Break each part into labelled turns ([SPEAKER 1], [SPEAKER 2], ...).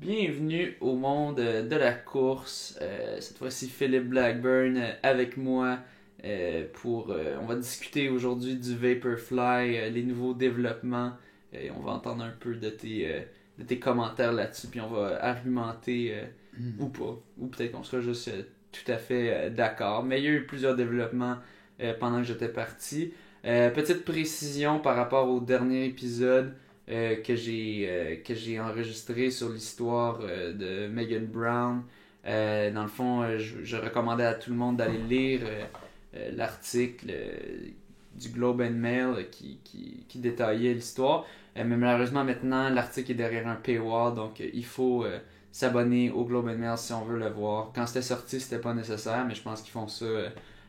[SPEAKER 1] Bienvenue au monde de la course. Cette fois-ci, Philippe Blackburn avec moi on va discuter aujourd'hui du Vaporfly, les nouveaux développements. Et on va entendre un peu de tes commentaires là-dessus, puis on va argumenter ou pas. Ou peut-être qu'on sera juste tout à fait d'accord. Mais il y a eu plusieurs développements pendant que j'étais parti. Petite précision par rapport au dernier épisode que j'ai enregistré sur l'histoire de Megan Brown. Dans le fond, je recommandais à tout le monde d'aller lire l'article du Globe and Mail qui détaillait l'histoire. Mais malheureusement, maintenant, l'article est derrière un paywall, donc il faut s'abonner au Globe and Mail si on veut le voir. Quand c'était sorti, c'était pas nécessaire, mais je pense qu'ils font ça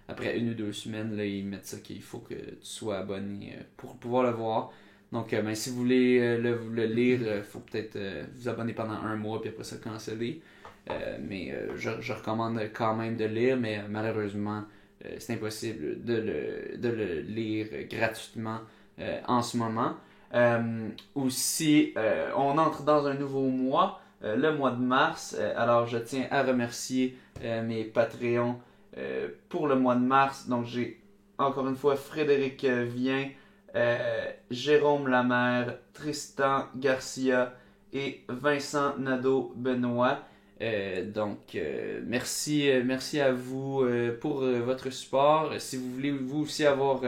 [SPEAKER 1] après 1 ou 2 semaines. Là, ils mettent ça qu'il faut que tu sois abonné pour pouvoir le voir. Donc, si vous voulez le lire, il faut peut-être vous abonner pendant 1 mois, puis après ça, canceller. Mais je recommande quand même de lire, mais malheureusement, c'est impossible de le lire gratuitement en ce moment. Aussi, on entre dans un nouveau mois, le mois de mars. Alors, je tiens à remercier mes Patreons pour le mois de mars. Donc, j'ai encore une fois Frédéric Vien, Jérôme Lamère, Tristan Garcia et Vincent Nadeau-Benoît. Merci à vous pour votre support. Si vous voulez vous aussi avoir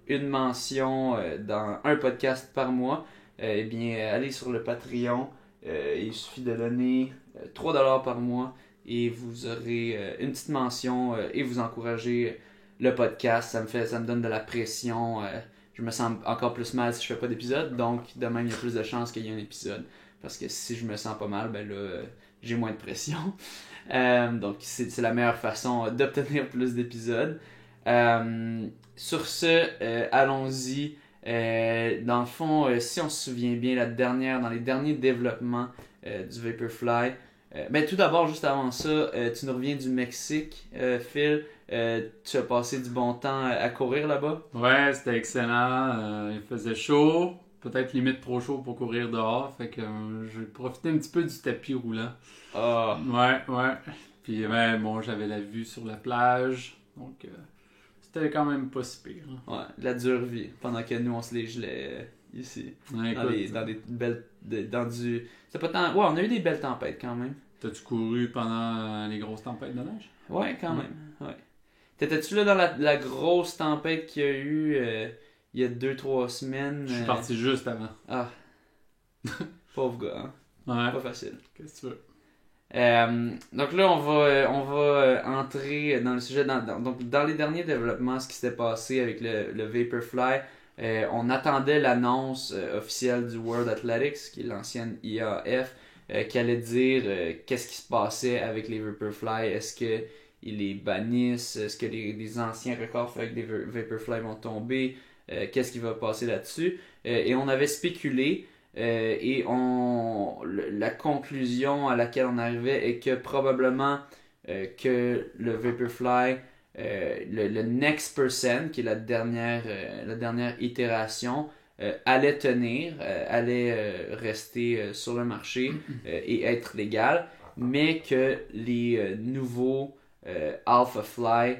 [SPEAKER 1] une mention dans un podcast par mois, eh bien, allez sur le Patreon. Il suffit de donner $3 par mois et vous aurez une petite mention et vous encouragez le podcast. Ça me donne de la pression. Je me sens encore plus mal si je fais pas d'épisode, donc de même il y a plus de chances qu'il y ait un épisode. Parce que si je me sens pas mal, ben là, j'ai moins de pression. Donc c'est la meilleure façon d'obtenir plus d'épisodes. Sur ce, allons-y. Dans le fond, si on se souvient bien, dans les derniers développements du Vaporfly, ben tout d'abord, juste avant ça, tu nous reviens du Mexique, Phil. Tu as passé du bon temps à courir là-bas?
[SPEAKER 2] Ouais, c'était excellent. Il faisait chaud, peut-être limite trop chaud pour courir dehors. Fait que j'ai profité un petit peu du tapis roulant.
[SPEAKER 1] Ah,
[SPEAKER 2] Ouais. Puis bon, j'avais la vue sur la plage. Donc c'était quand même pas si pire.
[SPEAKER 1] ouais, la dure vie. Pendant que nous, on se les gelait ici.
[SPEAKER 2] Ouais,
[SPEAKER 1] Dans des belles. Dans du. C'est pas tant. Ouais, on a eu des belles tempêtes quand même.
[SPEAKER 2] T'as-tu couru pendant les grosses tempêtes de neige?
[SPEAKER 1] Ouais, quand même. Ouais. T'étais-tu là dans la grosse tempête qu'il y a eu il y a 2-3 semaines?
[SPEAKER 2] Je suis parti juste avant.
[SPEAKER 1] Ah, pauvre gars, hein?
[SPEAKER 2] Ouais.
[SPEAKER 1] Pas facile.
[SPEAKER 2] Qu'est-ce que tu veux?
[SPEAKER 1] Donc là, on va entrer dans le sujet. Donc, dans les derniers développements, ce qui s'était passé avec le Vaporfly, on attendait l'annonce officielle du World Athletics, qui est l'ancienne IAF, qui allait dire qu'est-ce qui se passait avec les Vaporfly. Est-ce que ils les bannissent? Est-ce que les anciens records avec des Vaporfly vont tomber? Qu'est-ce qui va passer là-dessus? Et on avait spéculé. La conclusion à laquelle on arrivait est que probablement que le Vaporfly, le Next Percent, qui est la dernière itération, allait tenir, allait rester sur le marché et être légal, mais que les nouveaux Alpha Fly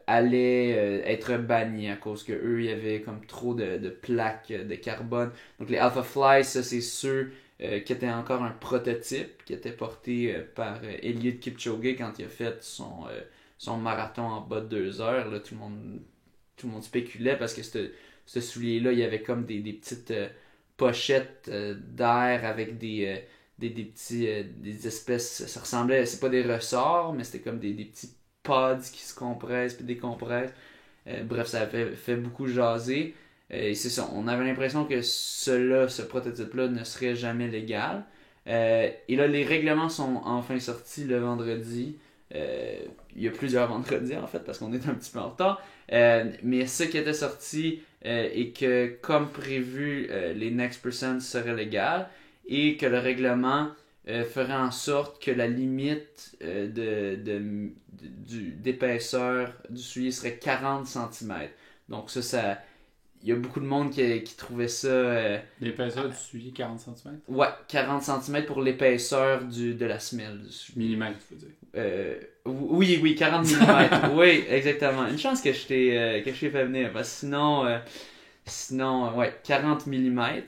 [SPEAKER 1] allaient être bannis à cause que eux il y avait comme trop de plaques de carbone. Donc les Alpha Fly, ça c'est ceux qui étaient encore un prototype qui était porté par Eliud Kipchoge quand il a fait son marathon en bas de 2 heures. Là, tout le monde spéculait parce que ce soulier-là, il y avait comme des petites pochettes d'air avec des espèces, ça ressemblait, c'est pas des ressorts, mais c'était comme des petits pods qui se compressent puis décompressent. Bref, ça avait fait beaucoup jaser. Et c'est ça, on avait l'impression que ce prototype-là ne serait jamais légal. Et là, les règlements sont enfin sortis le vendredi. Il y a plusieurs vendredis en fait, parce qu'on est un petit peu en retard. Mais ce qui était sorti est que, comme prévu, les Next Percent seraient légales et que le règlement ferait en sorte que la limite d'épaisseur du soulier serait 40 cm. Donc ça il y a beaucoup de monde qui trouvait ça...
[SPEAKER 2] L'épaisseur du soulier, 40 cm?
[SPEAKER 1] Ouais, 40 cm pour l'épaisseur de la semelle.
[SPEAKER 2] Millimètres, tu veux dire.
[SPEAKER 1] Oui, 40 mm. Oui, exactement. Une chance que je t'ai fait venir, parce que sinon, ouais, 40 mm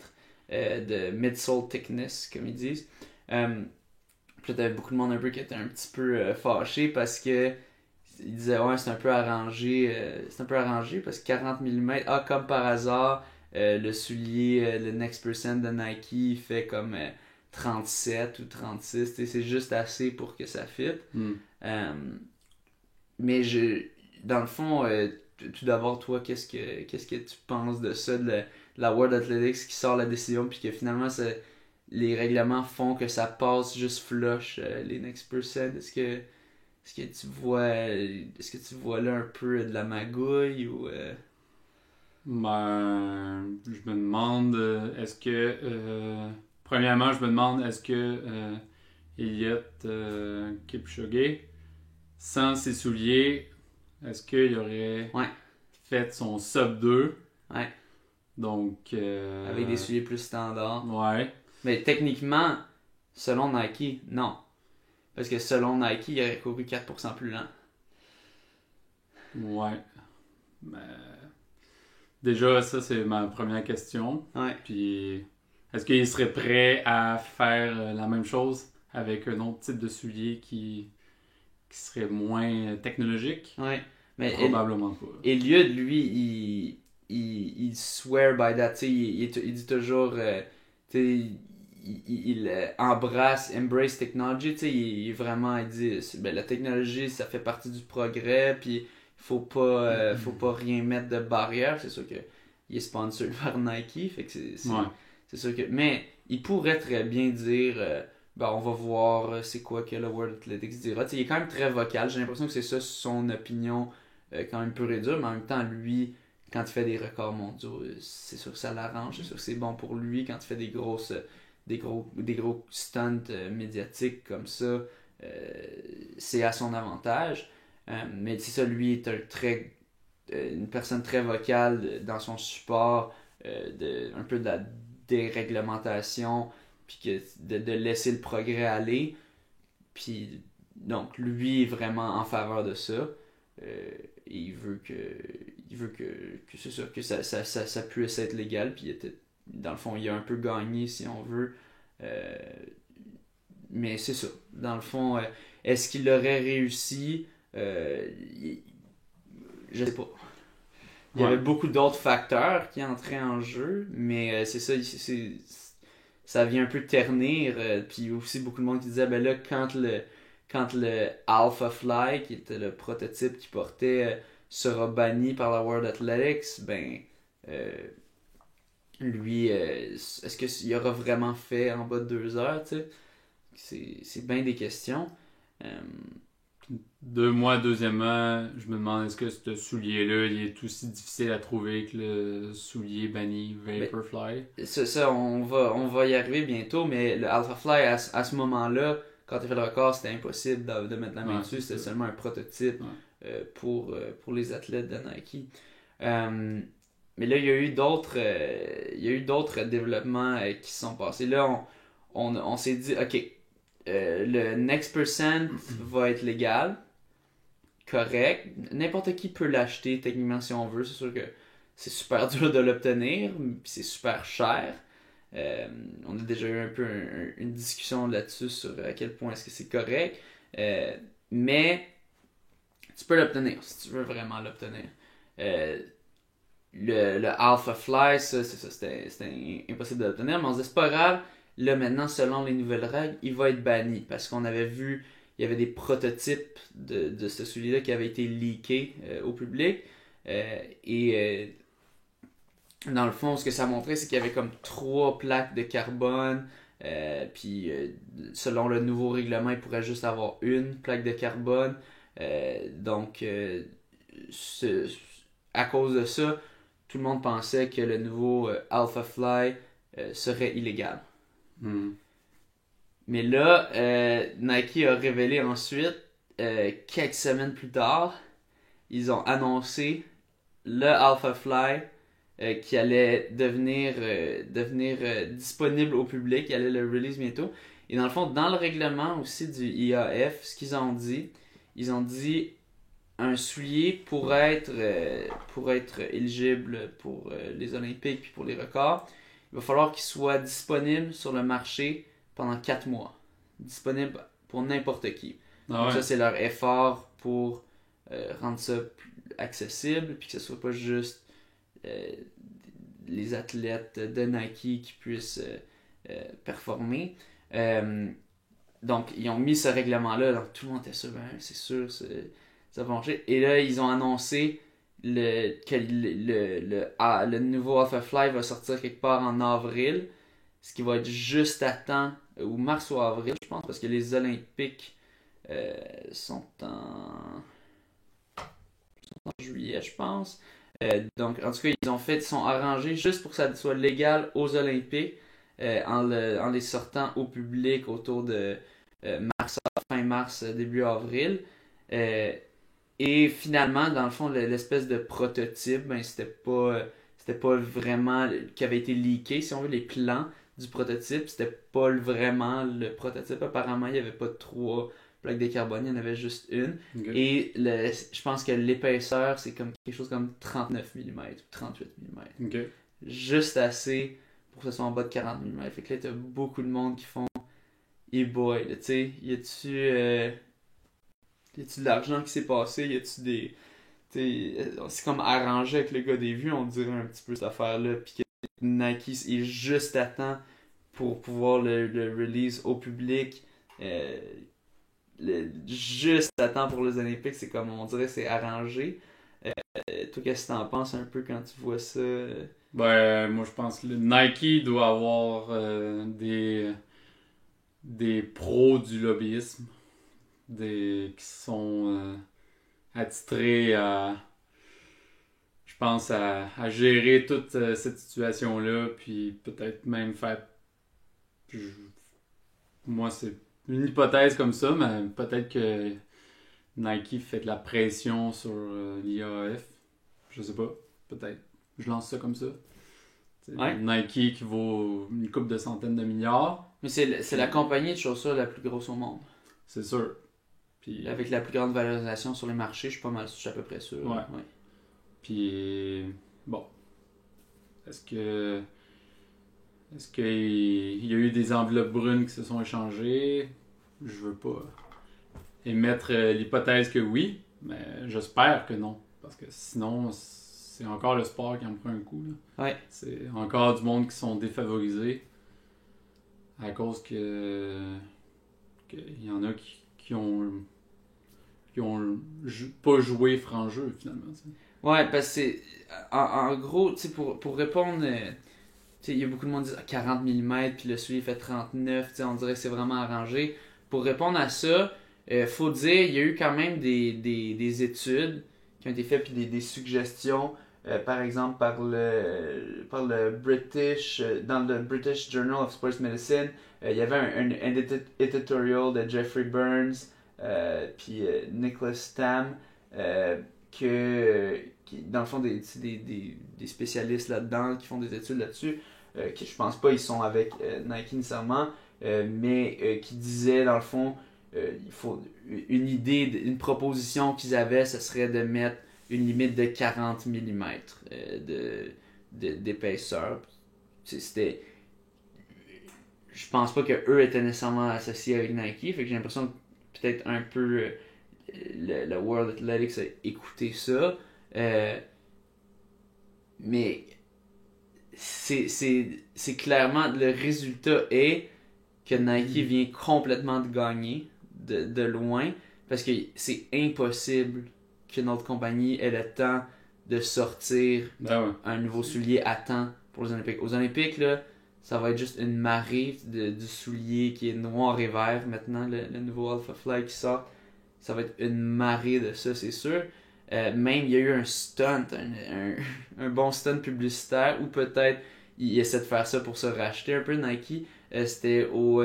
[SPEAKER 1] de midsole thickness, comme ils disent. Puis là, t'avais beaucoup de monde un peu qui était un petit peu fâché parce que il disait ouais, c'est un peu arrangé. C'est un peu arrangé parce que 40 mm, comme par hasard, le soulier, le Next Percent de Nike, il fait comme 37 ou 36. C'est juste assez pour que ça fit. Mais dans le fond, tout d'abord, toi, qu'est-ce que tu penses de ça, de la World Athletics qui sort la décision, puis que finalement, les règlements font que ça passe juste flush les Next Percent? Est-ce que tu vois là un peu de la magouille ou
[SPEAKER 2] Ben, je me demande, est-ce que... premièrement, je me demande, est-ce que Elliot Kipchoge, sans ses souliers, est-ce qu'il aurait fait son sub 2?
[SPEAKER 1] Ouais.
[SPEAKER 2] Donc...
[SPEAKER 1] avec des souliers plus standards.
[SPEAKER 2] Ouais.
[SPEAKER 1] Mais techniquement, selon Nike, non. Parce que selon Nike, il aurait couru 4% plus lent.
[SPEAKER 2] Ouais. Mais... déjà, ça, c'est ma première question.
[SPEAKER 1] Ouais.
[SPEAKER 2] Puis, est-ce qu'il serait prêt à faire la même chose avec un autre type de soulier qui serait moins technologique?
[SPEAKER 1] Ouais. Mais
[SPEAKER 2] probablement pas.
[SPEAKER 1] Elliot, lui, il swear by that. Il dit toujours... il embrace technology, il vraiment, il dit, la technologie, ça fait partie du progrès, puis il faut pas rien mettre de barrière. C'est sûr que il est sponsored par Nike, fait que c'est sûr que, mais il pourrait très bien dire, on va voir c'est quoi que le World Athletics dira. Il est quand même très vocal, j'ai l'impression que c'est ça son opinion, quand même pure et dure, mais en même temps, lui, quand il fait des records mondiaux, c'est sûr que ça l'arrange, c'est sûr que c'est bon pour lui quand il fait des gros stunts médiatiques comme ça, c'est à son avantage. Mais c'est ça, lui est une personne très vocale dans son support un peu de la déréglementation, puis de laisser le progrès aller. Puis donc lui est vraiment en faveur de ça. Et il veut que c'est sûr que ça puisse être légal, puis dans le fond il a un peu gagné si on veut, mais c'est ça, dans le fond, est-ce qu'il aurait réussi? Je sais pas, il y avait beaucoup d'autres facteurs qui entraient en jeu, mais c'est ça, ça vient un peu ternir, puis aussi beaucoup de monde qui disait ben là quand le Alpha Fly, qui était le prototype qu'il portait, sera banni par la World Athletics, lui, est-ce qu'il aura vraiment fait en bas de 2 heures, tu sais? C'est bien des questions.
[SPEAKER 2] Deuxièmement, je me demande est-ce que ce soulier-là, il est aussi difficile à trouver que le soulier banni Vaporfly?
[SPEAKER 1] Ça, on va y arriver bientôt, mais le Alpha Fly, à ce moment-là, quand tu as fait le record, c'était impossible de mettre la main dessus. C'était seulement un prototype pour les athlètes de Nike. Mais là, il y a eu d'autres développements qui se sont passés. Là, on s'est dit, OK, le Next Percent va être légal, correct. N'importe qui peut l'acheter techniquement si on veut. C'est sûr que c'est super dur de l'obtenir, puis c'est super cher. On a déjà eu un peu une discussion là-dessus sur à quel point est-ce que c'est correct, mais tu peux l'obtenir si tu veux vraiment l'obtenir. Le Alpha Fly, c'était impossible de l'obtenir, mais on se dit c'est pas grave, là maintenant selon les nouvelles règles il va être banni, parce qu'on avait vu il y avait des prototypes de ce soulier-là qui avaient été leakés au public, et dans le fond, ce que ça montrait, c'est qu'il y avait comme 3 plaques de carbone. Puis, selon le nouveau règlement, il pourrait juste avoir une plaque de carbone. Donc, à cause de ça, tout le monde pensait que le nouveau Alpha Fly serait illégal. Mais là, Nike a révélé ensuite, quelques semaines plus tard, ils ont annoncé le Alpha Fly qui allait devenir disponible au public, il allait le release bientôt. Et dans le fond, dans le règlement aussi du IAF, ce qu'ils ont dit, ils ont dit un soulier pour être éligible pour les Olympiques puis pour les records, il va falloir qu'il soit disponible sur le marché pendant 4 mois. Disponible pour n'importe qui.
[SPEAKER 2] Ah
[SPEAKER 1] Donc
[SPEAKER 2] ouais.
[SPEAKER 1] ça, c'est leur effort pour rendre ça plus accessible, puis que ce soit pas juste les athlètes de Nike qui puissent performer. Donc, ils ont mis ce règlement-là, donc tout le monde était sûr, ben, c'est sûr, ça va marcher. Et là, ils ont annoncé que le nouveau Alpha Fly va sortir quelque part en avril, ce qui va être juste à temps, ou mars ou avril, je pense, parce que les Olympiques sont en juillet, je pense. Donc, en tout cas, ils sont arrangés juste pour que ça soit légal aux Olympiques en les sortant au public autour de fin mars, début avril. Et finalement, dans le fond, l'espèce de prototype, ben, c'était pas vraiment qui avait été leaké, si on veut, les plans du prototype, c'était pas vraiment le prototype. Apparemment, il n'y avait pas 3 plaques de carbone, il y en avait juste une.
[SPEAKER 2] Ok.
[SPEAKER 1] Et je pense que l'épaisseur, c'est comme quelque chose comme 39 mm ou 38 mm.
[SPEAKER 2] Ok.
[SPEAKER 1] Juste assez pour que ce soit en bas de 40 mm. Fait que là, t'as beaucoup de monde qui font boy, tu sais, y a-tu de l'argent qui s'est passé, y a-tu des. C'est comme arrangé avec le gars des vues, on dirait un petit peu cette affaire-là. Puis que Nike est juste à temps pour pouvoir le release au public. Juste à temps pour les Olympiques, c'est comme on dirait, c'est arrangé. Toi, qu'est-ce que t'en penses un peu quand tu vois ça?
[SPEAKER 2] Ben, moi je pense que le Nike doit avoir des pros du lobbyisme, qui sont attitrés je pense, à gérer toute cette situation-là, puis peut-être même faire. je- Moi, c'est une hypothèse comme ça, mais peut-être que Nike fait de la pression sur l'IAF. Je sais pas, peut-être. Je lance ça comme ça.
[SPEAKER 1] Ouais.
[SPEAKER 2] Nike qui vaut une couple de centaines de milliards,
[SPEAKER 1] Mais c'est la compagnie de chaussures la plus grosse au monde.
[SPEAKER 2] c'est sûr. Puis,
[SPEAKER 1] Avec la plus grande valorisation sur les marchés, je suis à peu près sûr.
[SPEAKER 2] Ouais.
[SPEAKER 1] Ouais.
[SPEAKER 2] puis bon, est-ce qu'il y a eu des enveloppes brunes qui se sont échangées? Je veux pas émettre l'hypothèse que oui, mais j'espère que non. Parce que sinon, c'est encore le sport qui en prend un coup. Là.
[SPEAKER 1] Ouais.
[SPEAKER 2] C'est encore du monde qui sont défavorisés à cause qu'il y en a qui ont pas joué franc jeu finalement. T'sais.
[SPEAKER 1] Ouais, parce que c'est. En gros, tu sais, pour répondre. Tu sais, il y a beaucoup de monde qui dit 40 mm, puis le soulier fait 39, tu sais, on dirait que c'est vraiment arrangé. Pour répondre à ça, faut dire, il y a eu quand même des études qui ont été faites, puis des suggestions, par exemple par le British, dans le British Journal of Sports Medicine, il y avait un editorial de Jeffrey Burns, puis Nicholas Tam, dans le fond, des spécialistes là-dedans qui font des études là-dessus, qui je pense pas ils sont avec Nike nécessairement, mais qui disaient dans le fond, il faut une proposition qu'ils avaient, ce serait de mettre une limite de 40 mm d'épaisseur. C'était, je pense pas que eux étaient nécessairement associés avec Nike, fait que j'ai l'impression que peut-être un peu le World Athletics a écouté ça. Mais c'est clairement le résultat est que Nike vient complètement de gagner de loin parce que c'est impossible qu'une autre compagnie ait le temps de sortir un nouveau soulier à temps pour les Olympiques. Aux Olympiques, là, ça va être juste une marée du soulier qui est noir et vert maintenant, le nouveau Alpha Fly qui sort. Ça va être une marée de ça, c'est sûr. Même il y a eu un stunt, un bon stunt publicitaire, ou peut-être il essaie de faire ça pour se racheter un peu Nike. C'était au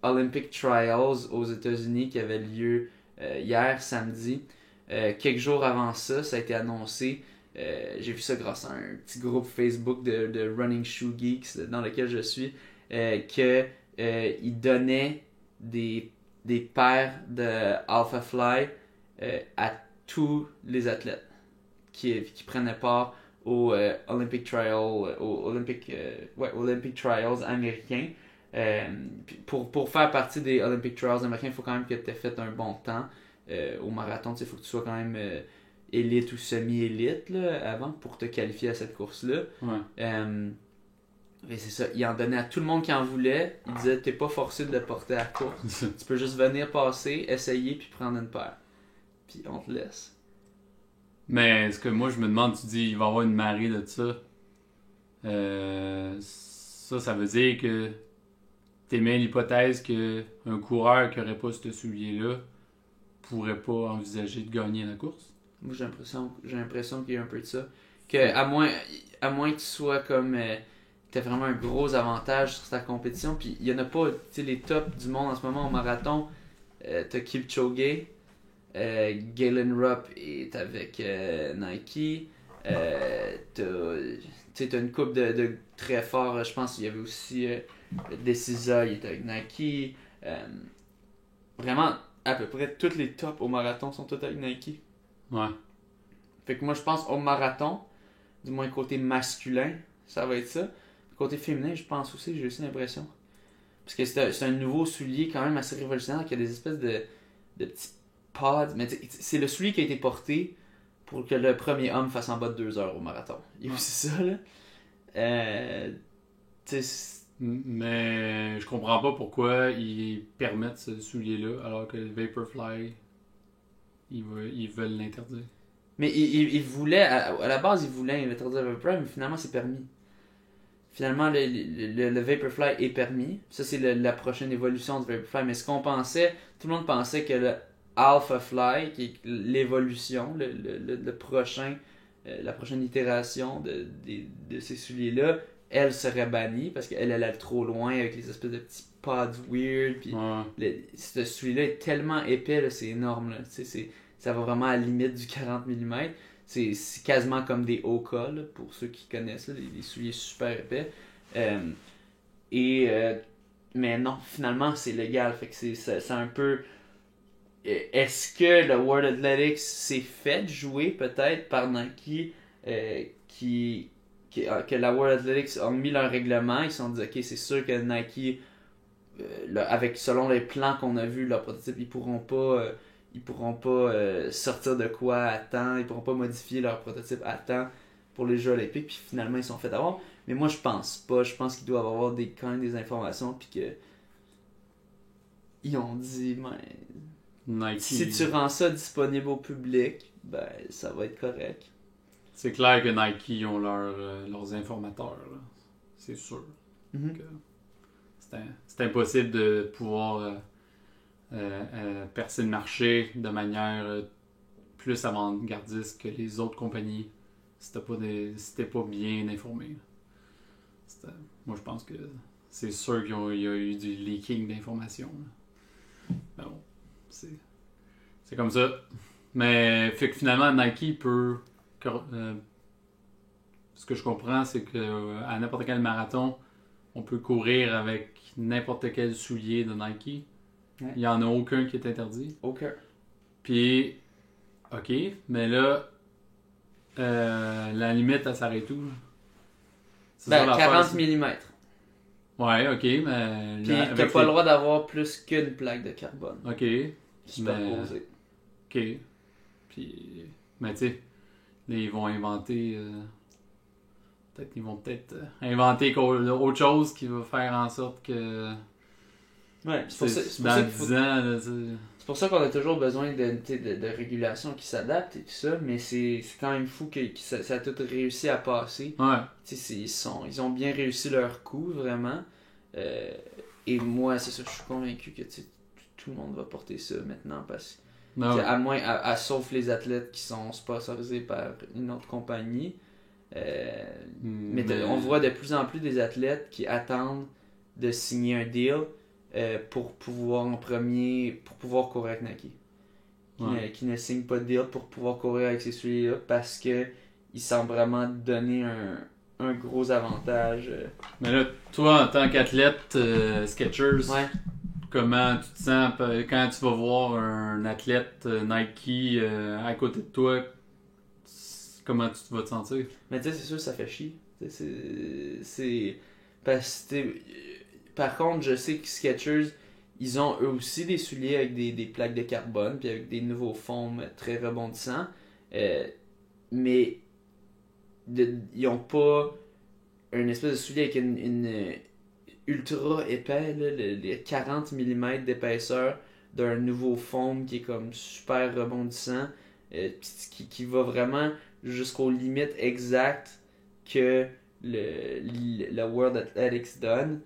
[SPEAKER 1] Olympic Trials aux États-Unis qui avait lieu hier samedi. Quelques jours avant ça, ça a été annoncé J'ai vu ça grâce à un petit groupe Facebook de Running Shoe Geeks dans lequel je suis, que ils donnaient des paires de Alpha Fly à tous les athlètes qui prenaient part aux Olympic Trials américains. Pour faire partie des Olympic Trials américains, il faut quand même que tu aies fait un bon temps au marathon. Il faut que tu sois quand même élite ou semi-élite là, avant pour te qualifier à cette course-là. Et c'est ça, il en donnait à tout le monde qui en voulait. Il disait t'es pas forcé de le porter à la course. Tu peux juste venir passer, essayer puis prendre une paire. Puis on te laisse.
[SPEAKER 2] Mais ce que moi je me demande, tu dis il va y avoir une marée de ça. Ça veut dire que t'émets l'hypothèse qu'un coureur qui aurait pas ce soulier-là pourrait pas envisager de gagner la course.
[SPEAKER 1] Moi j'ai l'impression qu'il y a un peu de ça. Que à moins que tu sois comme t'as vraiment un gros avantage sur ta compétition. Puis il y en a pas, tu sais, les tops du monde en ce moment au marathon. T'as Kipchoge, Galen Rupp est avec Nike. T'as une couple de très forts. Je pense qu'il y avait aussi Decisa, il était avec Nike. Vraiment, à peu près tous les tops au marathon sont tous avec Nike.
[SPEAKER 2] Ouais.
[SPEAKER 1] Fait que moi je pense au marathon, du moins côté masculin, ça va être ça. Côté féminin, je pense aussi, j'ai aussi l'impression. Parce que c'est un nouveau soulier quand même assez révolutionnaire qui a des espèces de petits pods. Mais c'est le soulier qui a été porté pour que le premier homme fasse en bas de 2 heures au marathon. Il y a aussi ça, là.
[SPEAKER 2] Mais je comprends pas pourquoi ils permettent ce soulier-là alors que le Vaporfly, ils veulent l'interdire.
[SPEAKER 1] Mais ils voulaient, à la base, ils voulaient interdire le Vaporfly, mais finalement, c'est permis. Finalement, le Vaporfly est permis. Ça, c'est la prochaine évolution du Vaporfly. Mais ce qu'on pensait, tout le monde pensait que le Alpha Fly, qui est l'évolution, le prochain, la prochaine itération de ces souliers-là, elle serait bannie parce qu'elle allait trop loin avec les espèces de petits pods weird. Puis ce soulier-là est tellement épais, là, c'est énorme. Là. Ça va vraiment à la limite du 40 mm. C'est quasiment comme des Oka, là, pour ceux qui connaissent, là, des souliers super épais. Mais non, finalement, c'est légal. Fait que c'est un peu... Est-ce que le World Athletics s'est fait jouer peut-être par Nike que la World Athletics a mis leur règlement, ils se sont dit ok, c'est sûr que Nike selon les plans qu'on a vus, leur prototype, ils pourront pas sortir de quoi à temps, ils pourront pas modifier leur prototype à temps pour les Jeux Olympiques, puis finalement ils sont fait avoir. Mais moi je pense pas, je pense qu'ils doivent avoir quand même des informations, puis que ils ont dit Nike. Si tu rends ça disponible au public, ben ça va être correct.
[SPEAKER 2] C'est clair que Nike ont leurs informateurs, là. C'est sûr.
[SPEAKER 1] Mm-hmm.
[SPEAKER 2] C'est impossible de pouvoir percer le marché de manière plus avant-gardiste que les autres compagnies si t'es pas bien informé. Moi je pense que c'est sûr qu'il y a eu du leaking d'informations. Mais bon, c'est comme ça. Mais fait que finalement Nike peut... ce que je comprends, c'est que à n'importe quel marathon, on peut courir avec n'importe quel soulier de Nike. Ouais. Il n'y en a aucun qui est interdit.
[SPEAKER 1] Aucun.
[SPEAKER 2] Puis, ok, mais là, la limite, elle s'arrête où?
[SPEAKER 1] 40 mm.
[SPEAKER 2] Ouais, ok, mais...
[SPEAKER 1] Puis t'as pas le droit d'avoir plus qu'une plaque de carbone.
[SPEAKER 2] Ok.
[SPEAKER 1] Superposée.
[SPEAKER 2] Ok. Puis, mais tu sais, là, ils vont inventer... Ils vont peut-être inventer autre chose qui va faire en sorte que...
[SPEAKER 1] Ouais, c'est pour ça qu'on a toujours besoin de régulation qui s'adapte et tout ça, mais c'est quand même fou que ça a tout réussi à passer.
[SPEAKER 2] Ouais.
[SPEAKER 1] Ils ont bien réussi leur coup, vraiment. Et moi, c'est ça, je suis convaincu que tout le monde va porter ça maintenant, parce que sauf les athlètes qui sont sponsorisés par une autre compagnie. Mais on voit de plus en plus des athlètes qui attendent de signer un deal pour pouvoir courir avec Nike. Qui ne signent pas de deal pour pouvoir courir avec ces souliers-là parce que il semble vraiment donner un gros avantage.
[SPEAKER 2] Mais là, toi, en tant qu'athlète Skechers,
[SPEAKER 1] Ouais.
[SPEAKER 2] comment tu te sens quand tu vas voir un athlète Nike à côté de toi? Comment tu vas te sentir?
[SPEAKER 1] Mais tu sais, c'est sûr, ça fait chier. C'est. Parce que, par contre, je sais que Skechers, ils ont eux aussi des souliers avec des plaques de carbone, puis avec des nouveaux foams très rebondissants. Mais ils ont pas une espèce de soulier avec une ultra épais, là, les 40 mm d'épaisseur d'un nouveau foam qui est comme super rebondissant, qui va vraiment jusqu'aux limites exactes que le World Athletics donne,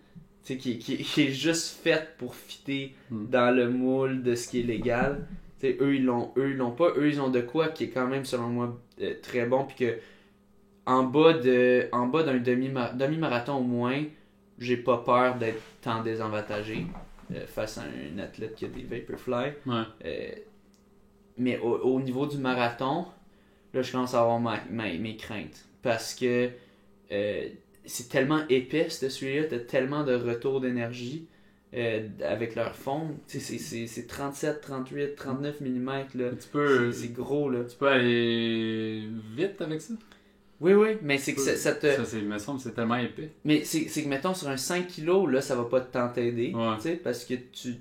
[SPEAKER 1] qui est juste fait pour fitter dans le moule de ce qui est légal. T'sais, eux ils l'ont pas. Eux ils ont de quoi qui est quand même selon moi très bon, puis que en bas d'un demi-marathon au moins, j'ai pas peur d'être tant désavantagé face à un athlète qui a des Vaporfly.
[SPEAKER 2] Ouais.
[SPEAKER 1] Mais au niveau du marathon, là je commence à avoir mes craintes. Parce que c'est tellement épais celui-là, t'as tellement de retours d'énergie avec leur fond. C'est 37, 38, 39 mm. Là. C'est gros. Là.
[SPEAKER 2] Tu peux aller vite avec ça?
[SPEAKER 1] Oui, mais c'est que ça te...
[SPEAKER 2] Ça, il me semble, c'est tellement épais.
[SPEAKER 1] Mais c'est que, mettons, sur un 5 kg, là, ça va pas tant t'aider.
[SPEAKER 2] Ouais.
[SPEAKER 1] Parce que tu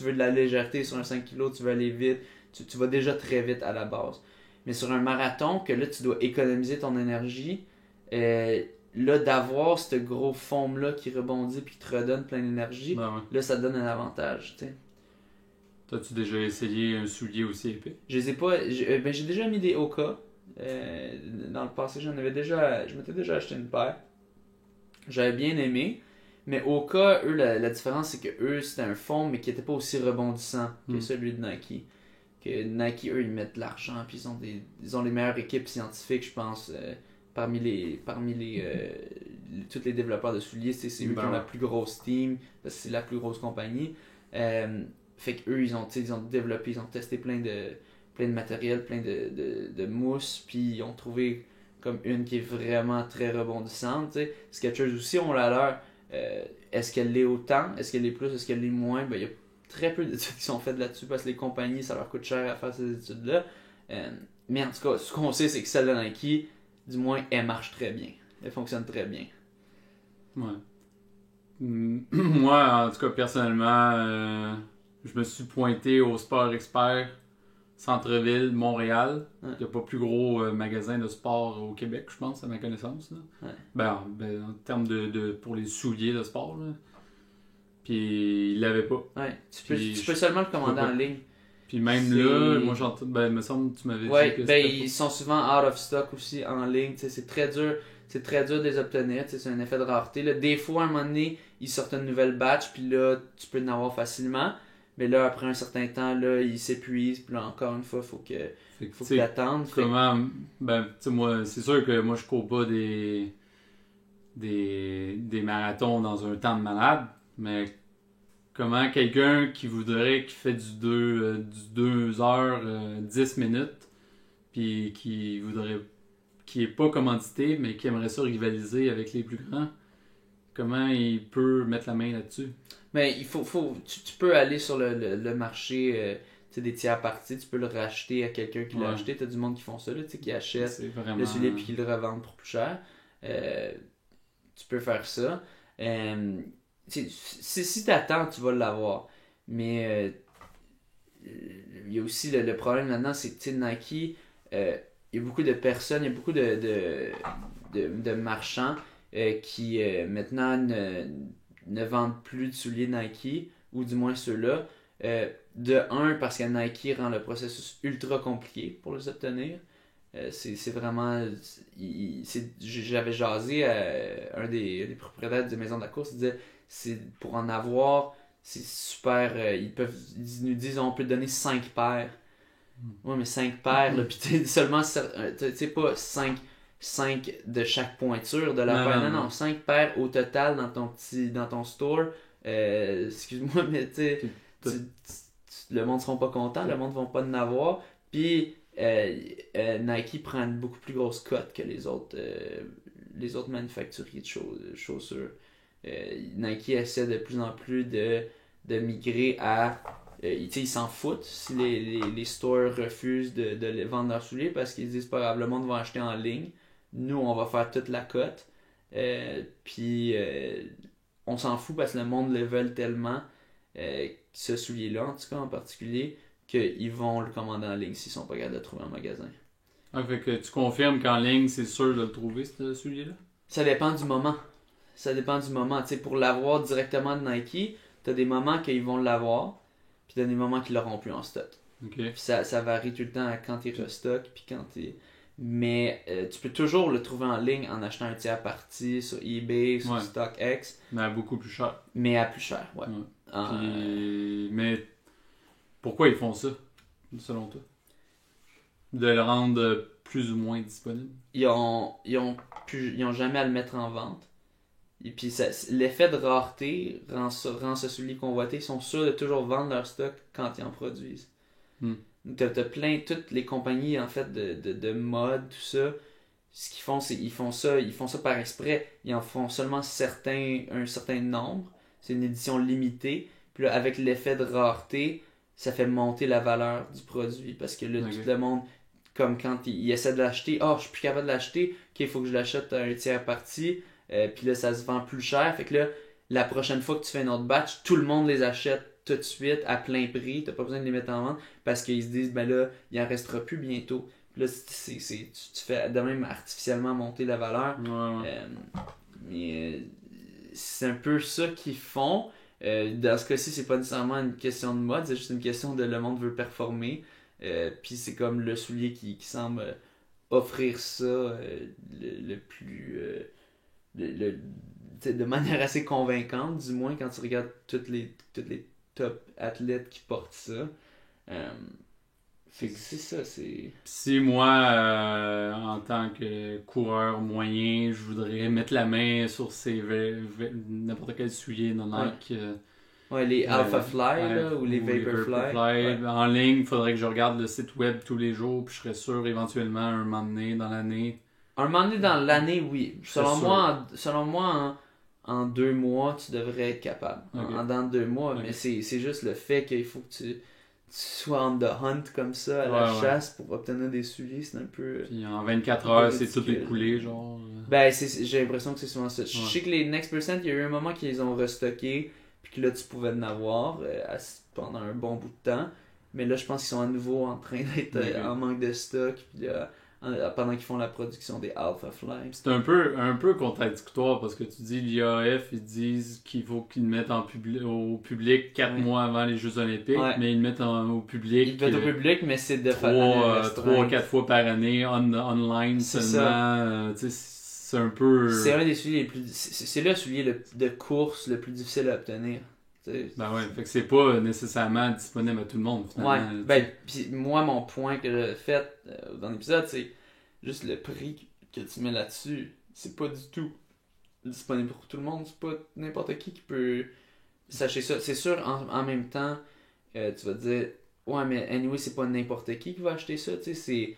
[SPEAKER 1] veux de la légèreté sur un 5 kg, tu veux aller vite. Tu vas déjà très vite à la base. Mais sur un marathon, que là, tu dois économiser ton énergie, là, d'avoir ce gros foam-là qui rebondit puis qui te redonne plein d'énergie,
[SPEAKER 2] Ben ouais.
[SPEAKER 1] là, ça te donne un avantage, tu sais.
[SPEAKER 2] T'as-tu déjà essayé un soulier aussi épais?
[SPEAKER 1] Je les ai pas... J'ai déjà mis des Oka. Dans le passé, je m'étais déjà acheté une paire. J'avais bien aimé. Mais Oka, eux, la différence, c'est que eux, c'était un foam, mais qui n'était pas aussi rebondissant que celui de Nike. Que Nike, eux, ils mettent de l'argent, puis ils ont les meilleures équipes scientifiques, je pense, parmi tous les développeurs de souliers. C'est eux qui ont la plus grosse team, parce que c'est la plus grosse compagnie. Fait qu'eux, ils ont développé, ils ont testé plein de matériel, plein de mousse, puis ils ont trouvé comme une qui est vraiment très rebondissante. T'sais. Skechers aussi ont la leur. Est-ce qu'elle l'est autant? Est-ce qu'elle l'est plus? Est-ce qu'elle l'est moins? Ben, il y a très peu d'études qui sont faites là-dessus parce que les compagnies, ça leur coûte cher à faire ces études-là. Mais en tout cas, ce qu'on sait, c'est que celle de Nike, du moins, elle marche très bien. Elle fonctionne très bien.
[SPEAKER 2] Ouais. Moi, en tout cas, personnellement, je me suis pointé au Sport Expert Centre-Ville, Montréal.
[SPEAKER 1] Ouais.
[SPEAKER 2] Il n'y a pas plus gros magasin de sport au Québec, je pense, à ma connaissance. Là.
[SPEAKER 1] Ouais.
[SPEAKER 2] Ben, en termes pour les souliers de sport. Là. Puis il l'avait pas.
[SPEAKER 1] Ouais. Tu peux seulement le commander en ligne.
[SPEAKER 2] Puis même là, moi j'entends. Ben, il me semble que tu m'avais dit que
[SPEAKER 1] ils sont souvent out of stock aussi en ligne. C'est très dur. C'est très dur de les obtenir. C'est un effet de rareté. Là. Des fois, à un moment donné, ils sortent une nouvelle batch. Puis là, tu peux en avoir facilement. Mais là, après un certain temps, là, ils s'épuisent. Puis là, encore une fois, faut que tu attendes.
[SPEAKER 2] Comment. Ben, tu sais, moi, c'est sûr que moi, je cours pas des marathons dans un temps de malade. Mais comment quelqu'un qui fait du 2 heures 10 minutes, puis qui est pas commandité, mais qui aimerait ça rivaliser avec les plus grands, comment il peut mettre la main là-dessus?
[SPEAKER 1] Mais tu peux aller sur le marché des tiers parties, tu peux le racheter à quelqu'un qui l'a acheté. Tu as du monde qui font ça, là, qui achète le soulier puis qui le revendent pour plus cher. Tu peux faire ça. Si tu attends, tu vas l'avoir. Mais il y a aussi le problème là-dedans, c'est que Nike, il y a beaucoup de personnes, il y a beaucoup de marchands qui maintenant ne vendent plus de souliers Nike, ou du moins ceux-là. De un, parce que Nike rend le processus ultra compliqué pour les obtenir. C'est vraiment... J'avais jasé à un des propriétaires de maison de la course, il disait, pour en avoir, c'est super... ils nous disent, on peut te donner 5 paires. Ouais, mais 5 paires, là, puis seulement, tu sais, pas 5 de chaque pointure de la paire. Non, 5 paires au total dans ton store. Excuse-moi, mais tu sais, le monde ne sera pas content, le monde ne va pas en avoir. Puis, Nike prend une beaucoup plus grosse cote que les autres manufacturiers de chaussures. Nike essaie de plus en plus de migrer à... ils s'en foutent si les stores refusent de les vendre leurs souliers parce qu'ils disent pas grave, le monde va acheter en ligne. Nous, on va faire toute la cote. Puis on s'en fout parce que le monde le veut tellement, ce soulier-là en tout cas en particulier, qu'ils vont le commander en ligne s'ils sont pas capables de le trouver en magasin.
[SPEAKER 2] Ah, fait que tu confirmes qu'en ligne, c'est sûr de le trouver, ce soulier-là?
[SPEAKER 1] Ça dépend du moment. Tu sais, pour l'avoir directement de Nike, t'as des moments qu'ils vont l'avoir, puis t'as des moments qu'ils l'auront plus en stock.
[SPEAKER 2] Okay.
[SPEAKER 1] Puis ça varie tout le temps à quand ils restockent, puis quand t'es... Mais tu peux toujours le trouver en ligne en achetant un tiers parti sur eBay, sur StockX.
[SPEAKER 2] Mais à beaucoup plus cher.
[SPEAKER 1] Mais à plus cher, ouais.
[SPEAKER 2] Mais pourquoi ils font ça, selon toi? De le rendre plus ou moins disponible?
[SPEAKER 1] Ils ont jamais à le mettre en vente. Et puis l'effet de rareté rend ce soulier convoité. Ils sont sûrs de toujours vendre leur stock quand ils en produisent. T'as plein, toutes les compagnies en fait de mode, tout ça, ce qu'ils font, c'est ils font ça par exprès. Ils en font seulement un certain nombre. C'est une édition limitée. Puis là, avec l'effet de rareté, ça fait monter la valeur du produit. Parce que là, tout le monde, comme quand il essaie de l'acheter, je suis plus capable de l'acheter, ok, il faut que je l'achète à un tiers parti. Puis là, ça se vend plus cher. Fait que là, la prochaine fois que tu fais un autre batch, tout le monde les achète tout de suite à plein prix. T'as pas besoin de les mettre en vente parce qu'ils se disent, ben là, il en restera plus bientôt. Puis là, tu fais de même artificiellement monter la valeur. Mais c'est un peu ça qu'ils font. Dans ce cas-ci, c'est pas nécessairement une question de mode, c'est juste une question de le monde veut performer. Puis c'est comme le soulier qui semble offrir ça le plus... de manière assez convaincante, du moins quand tu regardes toutes les top athlètes qui portent ça. Fait que c'est ça, c'est...
[SPEAKER 2] Si moi, en tant que coureur moyen, je voudrais mettre la main sur n'importe quel soulier de Nike...
[SPEAKER 1] les Alpha Fly là, ou les Vaporfly.
[SPEAKER 2] En ligne, il faudrait que je regarde le site web tous les jours, puis je serais sûr éventuellement un moment donné dans l'année.
[SPEAKER 1] Un moment donné dans l'année, oui. Selon moi, en 2 mois, tu devrais être capable. Dans 2 mois, mais c'est juste le fait qu'il faut que tu sois on the hunt comme ça, à la chasse, pour obtenir des souliers, c'est un peu...
[SPEAKER 2] Puis en 24 heures, c'est tout écoulé, genre...
[SPEAKER 1] Ben, j'ai l'impression que c'est souvent ça. Je sais que les Next Percent, il y a eu un moment qu'ils ont restocké, puis que là, tu pouvais en avoir pendant un bon bout de temps. Mais là, je pense qu'ils sont à nouveau en train d'être en manque de stock, puis là... pendant qu'ils font la production des Alpha Fly.
[SPEAKER 2] C'est un peu contradictoire parce que tu dis l'IAF, ils disent qu'il faut qu'ils le mettent au public 4 mois avant les Jeux Olympiques, mais ils le mettent au public.
[SPEAKER 1] Ils le mettent au public, mais c'est de
[SPEAKER 2] 3-4 fois par année online seulement. C'est un peu...
[SPEAKER 1] C'est un des souliers les plus... C'est le soulier de course le plus difficile à obtenir.
[SPEAKER 2] Ben ouais, fait que c'est pas nécessairement disponible à tout le monde finalement.
[SPEAKER 1] Puis moi mon point que j'ai fait dans l'épisode, c'est juste le prix que tu mets là-dessus, c'est pas du tout disponible pour tout le monde, c'est pas n'importe qui peut s'acheter ça. C'est sûr, en même temps, tu vas te dire, ouais mais anyway, c'est pas n'importe qui va acheter ça, c'est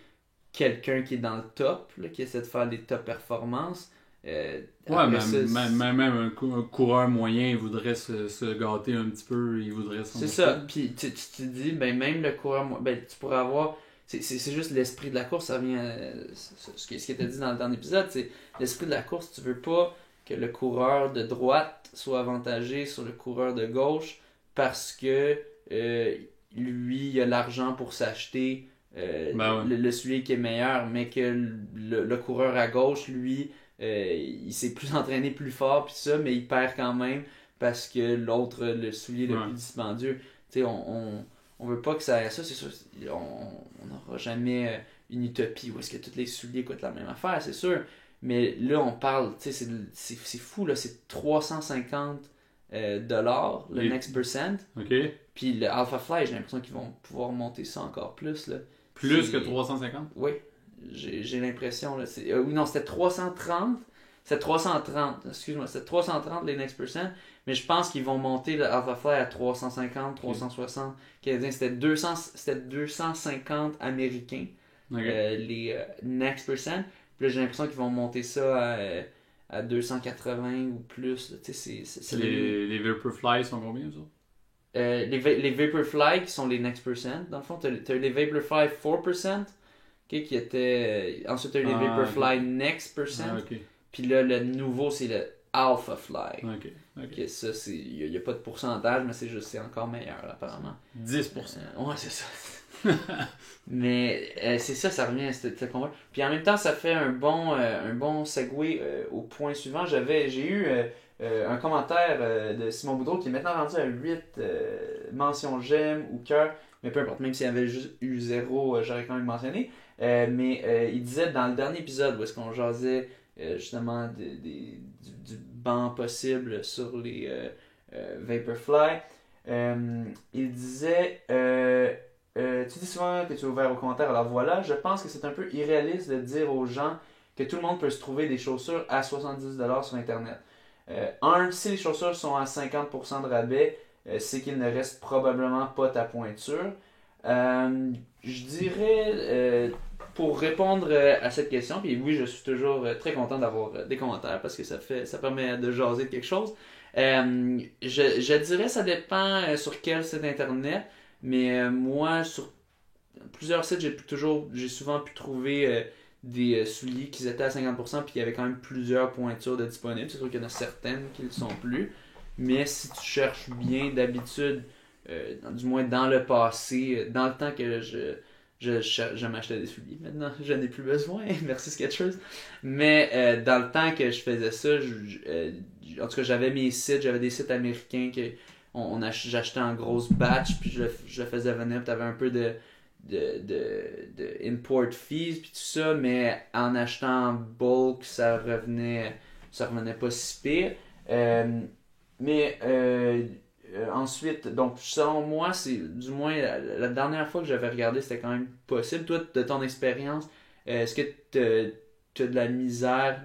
[SPEAKER 1] quelqu'un qui est dans le top, là, qui essaie de faire des top performances.
[SPEAKER 2] Même un coureur moyen, il voudrait se gâter un petit peu, il voudrait
[SPEAKER 1] C'est ça, puis tu te dis, ben même le coureur tu pourrais avoir, c'est juste l'esprit de la course, ça revient à ce qui était dit dans le dernier épisode, c'est l'esprit de la course, tu veux pas que le coureur de droite soit avantagé sur le coureur de gauche parce que lui, il a l'argent pour s'acheter le soulier qui est meilleur, mais que le coureur à gauche, lui, il s'est plus entraîné plus fort pis ça, mais il perd quand même parce que l'autre, le soulier le plus dispendieux. Tu sais, on veut pas que ça c'est sûr, on n'aura jamais une utopie où est-ce que tous les souliers coûtent la même affaire, c'est sûr, mais là on parle, tu sais, c'est fou là, c'est 350 dollars le Next Percent. Puis le Alpha Fly, j'ai l'impression qu'ils vont pouvoir monter ça encore plus là.
[SPEAKER 2] Plus que 350?
[SPEAKER 1] Oui. J'ai l'impression, là. Non, c'était 330. C'était 330, excuse-moi. C'était 330 les Next Percent. Mais je pense qu'ils vont monter le Alpha Fly à 350, 360 canadiens. C'était 250 américains les Next Percent. Puis là, j'ai l'impression qu'ils vont monter ça à 280 ou plus. Tu sais,
[SPEAKER 2] les Vaporfly sont combien, ça?
[SPEAKER 1] Les Vaporfly qui sont les Next Percent. Dans le fond, t'as les Vaporfly 4%, okay, qui étaient. Ensuite, t'as les Vaporfly okay. Next Percent.
[SPEAKER 2] Okay.
[SPEAKER 1] Puis là, le nouveau, c'est le Alpha Fly.
[SPEAKER 2] Okay.
[SPEAKER 1] Ça, il n'y a pas de pourcentage, mais c'est encore meilleur, apparemment.
[SPEAKER 2] 10%.
[SPEAKER 1] Ouais, c'est ça. Mais c'est ça, ça revient à cette combat. Puis en même temps, ça fait un bon segue au point suivant. J'ai eu un commentaire de Simon Boudreau qui est maintenant rendu à 8 mentions j'aime ou cœur, mais peu importe, même s'il y avait juste eu 0, j'aurais quand même mentionné. Mais il disait dans le dernier épisode où est-ce qu'on jasait justement du banc possible sur les Vaporfly, il disait tu dis souvent que tu es ouvert aux commentaires, alors voilà, je pense que c'est un peu irréaliste de dire aux gens que tout le monde peut se trouver des chaussures à 70$ sur internet. Si les chaussures sont à 50% de rabais, c'est qu'il ne reste probablement pas ta pointure. Je dirais, pour répondre à cette question, puis oui, je suis toujours très content d'avoir des commentaires parce que ça permet de jaser de quelque chose. Je dirais ça dépend sur quel site internet, mais moi, sur plusieurs sites, j'ai souvent pu trouver des souliers qui étaient à 50%, puis il y avait quand même plusieurs pointures de disponibles. C'est sûr qu'il y en a certaines qui ne le sont plus, mais si tu cherches bien d'habitude, du moins dans le passé, dans le temps que je m'achetais des souliers. Maintenant, je n'ai plus besoin. Merci Skechers. Mais dans le temps que je faisais ça, en tout cas, j'avais des sites américains que j'achetais en grosse batch, puis je le faisais venir, puis t'avais un peu de import fees, puis tout ça, mais en achetant en bulk, ça revenait pas si pire. Ensuite, donc selon moi, c'est du moins la dernière fois que j'avais regardé, c'était quand même possible. Toi, de ton expérience, est-ce que tu as de la misère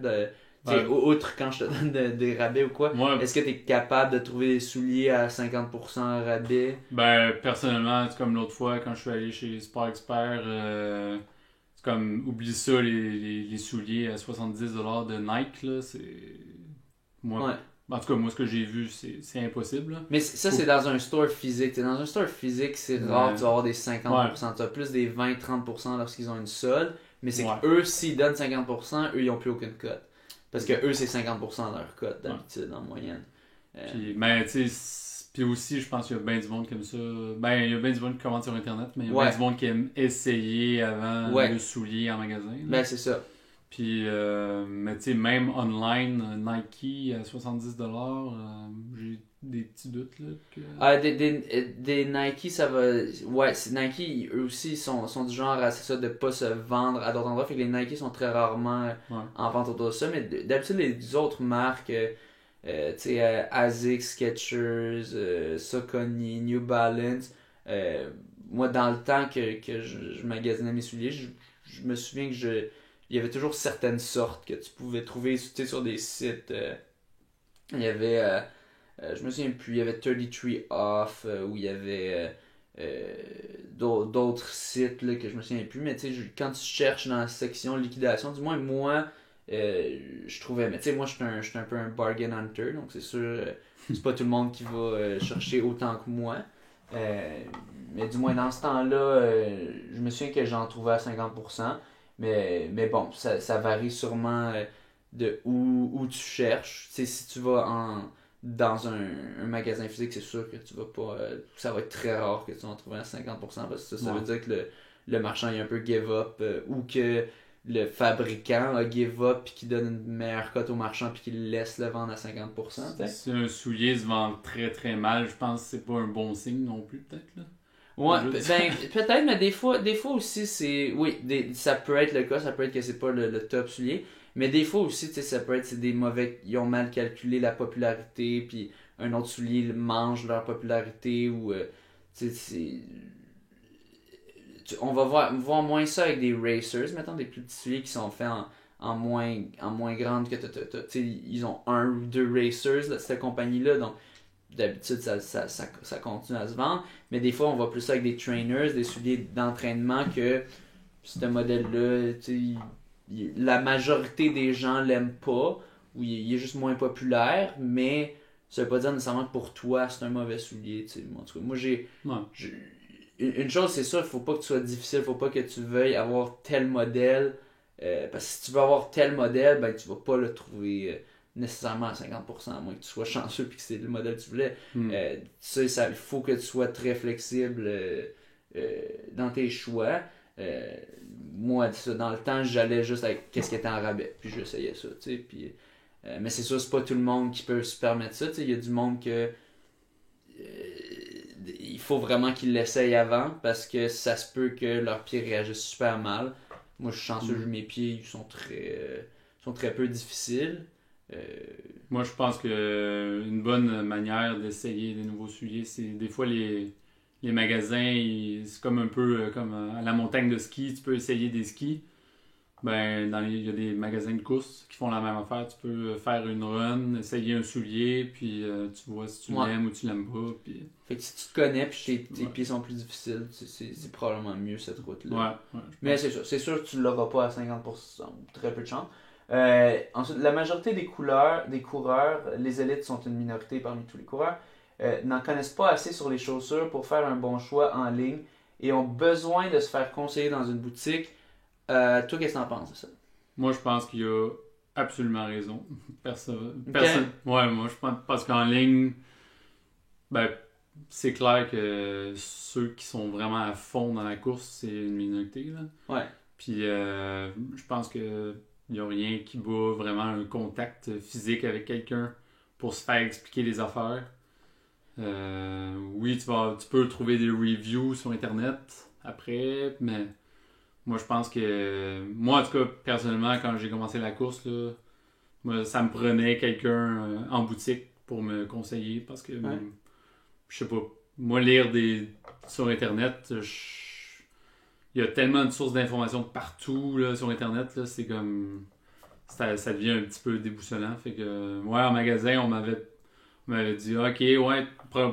[SPEAKER 1] outre quand je te donne des rabais ou quoi, est-ce que tu es capable de trouver des souliers à 50% rabais?
[SPEAKER 2] Ben, personnellement, c'est comme l'autre fois quand je suis allé chez Sport Expert, c'est comme, oublie ça, les souliers à 70$ de Nike, là, c'est. Moi. Ouais. En tout cas, moi, ce que j'ai vu, c'est impossible. Là.
[SPEAKER 1] Mais ça, c'est dans un store physique. Dans un store physique, c'est rare de avoir des 50%. Tu as plus des 20-30% lorsqu'ils ont une solde. Mais c'est qu'eux, s'ils donnent 50%, eux, ils n'ont plus aucune cote. Parce que eux, c'est 50% de leur cote, d'habitude, en moyenne.
[SPEAKER 2] Puis aussi, je pense qu'il y a bien du monde qui aime ça. Ben, il y a bien du monde qui commande sur Internet, mais il y a bien du monde qui aime essayer avant le soulier en magasin. Là.
[SPEAKER 1] Ben, c'est ça.
[SPEAKER 2] Puis, mais tu sais, même online, Nike à 70$, j'ai des petits doutes là.
[SPEAKER 1] Des Nike, ça va. Ouais, Nike, eux aussi, ils sont du genre à ça de pas se vendre à d'autres endroits. Fait que les Nike sont très rarement en vente autour de ça. Mais d'habitude, les autres marques, tu sais, Asics, Skechers, Saucony, New Balance, moi, dans le temps que je magasinais mes souliers, je me souviens que il y avait toujours certaines sortes que tu pouvais trouver sur des sites. Il y avait, je me souviens plus, il y avait 33 Off, où il y avait d'autres sites là, que je me souviens plus. Mais quand tu cherches dans la section liquidation, du moins moi, je trouvais. Mais tu sais, moi, je suis un peu un bargain hunter, donc c'est sûr, c'est pas tout le monde qui va chercher autant que moi. Mais du moins, dans ce temps-là, je me souviens que j'en trouvais à 50%. Mais bon, ça varie sûrement de où tu cherches. T'sais, si tu vas dans un magasin physique, c'est sûr que tu vas pas. Ça va être très rare que tu en trouves à 50% parce que ça veut dire que le marchand est un peu give up ou que le fabricant a give up puis qu'il donne une meilleure cote au marchand puis qu'il laisse le vendre à 50%.
[SPEAKER 2] Si un soulier se vend très très mal, je pense que c'est pas un bon signe non plus, peut-être là.
[SPEAKER 1] Ouais, peut-être, mais des fois aussi, c'est. Oui, ça peut être le cas, ça peut être que c'est pas le top soulier. Mais des fois aussi, ça peut être c'est des mauvais. Ils ont mal calculé la popularité, puis un autre soulier mange leur popularité, ou. On va voir moins ça avec des racers, mettons, des plus petits souliers qui sont faits en moins grande que. Ils ont un ou deux racers, là, cette compagnie-là, donc. D'habitude, ça continue à se vendre. Mais des fois, on va plus ça avec des trainers, des souliers d'entraînement que ce modèle-là, la majorité des gens l'aiment pas, ou il est juste moins populaire, mais ça veut pas dire nécessairement que pour toi c'est un mauvais soulier. En tout cas, moi une chose c'est sûr, il faut pas que tu sois difficile, faut pas que tu veuilles avoir tel modèle, parce que si tu veux avoir tel modèle, ben tu vas pas le trouver nécessairement à 50%, à moins que tu sois chanceux et que c'est le modèle que tu voulais. Il faut que tu sois très flexible dans tes choix. Moi, dans le temps, j'allais juste avec qu'est-ce qui était en rabais, puis j'essayais ça, puis mais c'est sûr, c'est pas tout le monde qui peut se permettre ça. Il y a du monde que il faut vraiment qu'ils l'essayent avant parce que ça se peut que leurs pieds réagissent super mal. Moi, je suis chanceux, mes pieds sont très peu difficiles.
[SPEAKER 2] Moi, je pense que une bonne manière d'essayer des nouveaux souliers, c'est des fois les magasins, c'est comme un peu comme à la montagne de ski, tu peux essayer des skis. Ben, il y a des magasins de course qui font la même affaire. Tu peux faire une run, essayer un soulier, puis tu vois si tu l'aimes ou tu l'aimes pas. Puis...
[SPEAKER 1] Fait que si tu te connais puis tes pieds sont plus difficiles, c'est probablement mieux cette route-là. Mais c'est sûr que tu l'auras pas à 50%, très peu de chance. Ensuite, la majorité des coureurs, les élites sont une minorité parmi tous les coureurs, n'en connaissent pas assez sur les chaussures pour faire un bon choix en ligne et ont besoin de se faire conseiller dans une boutique. Toi, qu'est-ce que t'en penses de ça?
[SPEAKER 2] Moi, je pense qu'il a absolument raison. Personne. Ouais, moi, je pense parce qu'en ligne, ben, c'est clair que ceux qui sont vraiment à fond dans la course, c'est une minorité, là.
[SPEAKER 1] Ouais.
[SPEAKER 2] Puis, je pense que il n'y a rien qui bat vraiment un contact physique avec quelqu'un pour se faire expliquer les affaires. Oui, tu peux trouver des reviews sur Internet après, mais moi, je pense que... Moi, en tout cas, personnellement, quand j'ai commencé la course, là, moi, ça me prenait quelqu'un en boutique pour me conseiller parce que, je sais pas, moi, lire sur Internet, il y a tellement de sources d'informations partout là, sur Internet, là, c'est comme... Ça devient un petit peu déboussolant. Fait que, en magasin, on m'avait dit, OK, ouais,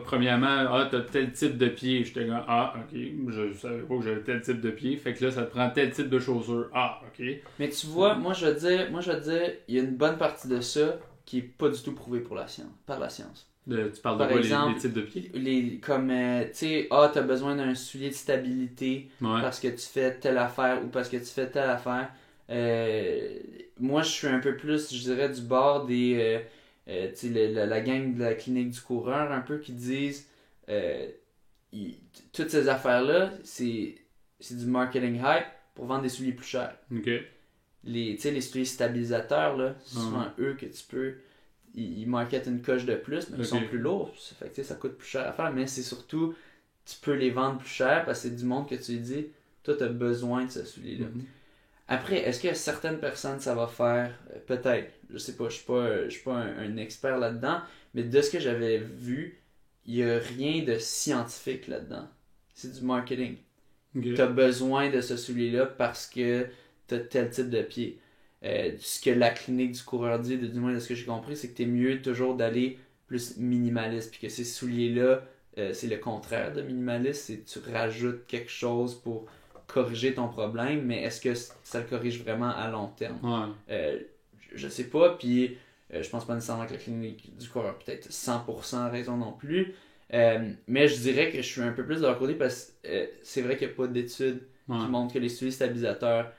[SPEAKER 2] premièrement, t'as tel type de pied. J'étais comme, OK, je savais pas que j'avais tel type de pied. Fait que là, ça te prend tel type de chaussures. OK.
[SPEAKER 1] Mais tu vois, moi, je veux dire, il y a une bonne partie de ça qui est pas du tout prouvée par la science.
[SPEAKER 2] Tu parles de
[SPEAKER 1] Par
[SPEAKER 2] quoi,
[SPEAKER 1] exemple,
[SPEAKER 2] les types de pieds?
[SPEAKER 1] Comme, tu sais, t'as besoin d'un soulier de stabilité parce que tu fais telle affaire ou parce que tu fais telle affaire. Moi, je suis un peu plus, je dirais, du bord des... la gang de la clinique du coureur, un peu, qui disent toutes ces affaires-là, c'est du marketing hype pour vendre des souliers plus chers.
[SPEAKER 2] OK.
[SPEAKER 1] Les souliers stabilisateurs, là, c'est souvent eux que tu peux... Ils marketent une coche de plus, mais ils sont plus lourds. Ça fait que ça coûte plus cher à faire, mais c'est surtout, tu peux les vendre plus cher parce que c'est du monde que tu lui dis, toi, tu as besoin de ce soulier-là. Après, est-ce qu'il y a certaines personnes ça va faire? Peut-être. Je sais pas, je suis pas un expert là-dedans, mais de ce que j'avais vu, il n'y a rien de scientifique là-dedans. C'est du marketing.
[SPEAKER 2] Okay.
[SPEAKER 1] Tu as besoin de ce soulier-là parce que tu as tel type de pied. Ce que la clinique du coureur dit, du moins de ce que j'ai compris, c'est que tu es mieux toujours d'aller plus minimaliste, puis que ces souliers-là, c'est le contraire de minimaliste, c'est que tu rajoutes quelque chose pour corriger ton problème, mais est-ce que ça le corrige vraiment à long terme? Je sais pas, puis je pense pas nécessairement que la clinique du coureur a peut-être 100% raison non plus, mais je dirais que je suis un peu plus de leur côté parce que c'est vrai qu'il n'y a pas d'études qui montrent que les souliers stabilisateurs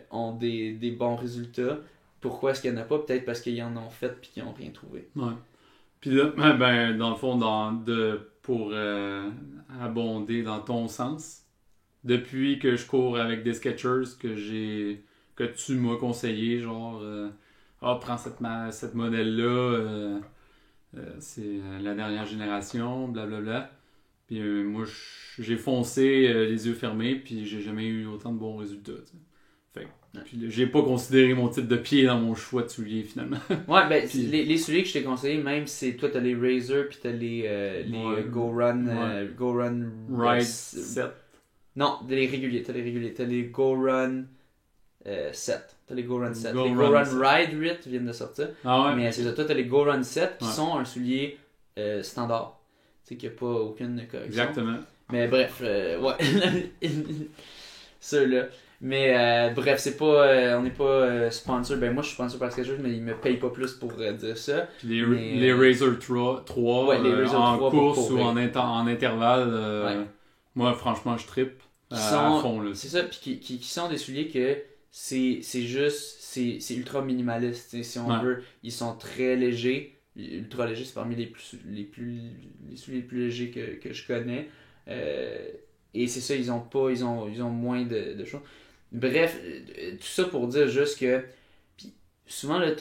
[SPEAKER 1] ont des bons résultats. Pourquoi est-ce qu'il n'y en a pas? Peut-être parce qu'ils en ont fait et qu'ils n'ont rien trouvé.
[SPEAKER 2] Puis là, ben, dans le fond, pour abonder dans ton sens, depuis que je cours avec des Skechers que tu m'as conseillé, genre prends cette modèle-là, c'est la dernière génération, blablabla. Puis moi, j'ai foncé les yeux fermés, puis j'ai jamais eu autant de bons résultats. T'sais. Fait puis j'ai pas considéré mon type de pied dans mon choix de souliers finalement.
[SPEAKER 1] Ouais, ben puis, les souliers que je t'ai conseillé, même si toi t'as les Razer puis t'as les Go Run
[SPEAKER 2] Ride 7.
[SPEAKER 1] Non, les réguliers, t'as les Go Run 7. T'as les Go Run 7.
[SPEAKER 2] Go
[SPEAKER 1] les Go
[SPEAKER 2] Run
[SPEAKER 1] Run
[SPEAKER 2] 7.
[SPEAKER 1] Ride 8 viennent de sortir. Mais c'est ça, toi t'as les Go Run 7 qui sont un soulier standard. Tu sais qu'il n'y a pas aucune correction.
[SPEAKER 2] Exactement.
[SPEAKER 1] Mais bref, ouais. Ceux-là. Mais bref, c'est pas, on n'est pas sponsor. Ben moi je suis sponsor par Skechers, mais ils me payent pas plus pour dire ça.
[SPEAKER 2] Puis les Razer 3
[SPEAKER 1] Ouais, les Razer
[SPEAKER 2] en
[SPEAKER 1] 3
[SPEAKER 2] course ou
[SPEAKER 1] courir.
[SPEAKER 2] en intervalle,
[SPEAKER 1] Ouais.
[SPEAKER 2] moi franchement je trippe
[SPEAKER 1] Qui
[SPEAKER 2] à
[SPEAKER 1] sont,
[SPEAKER 2] fond. Là.
[SPEAKER 1] c'est ça, puis qui sont des souliers que c'est juste, c'est ultra minimaliste, tu sais, si on
[SPEAKER 2] Ouais.
[SPEAKER 1] veut. Ils sont très légers. Ultra légers, c'est parmi les souliers les plus légers que je connais. Et c'est ça, ils ont moins de choses. Bref, tout ça pour dire juste que puis souvent là,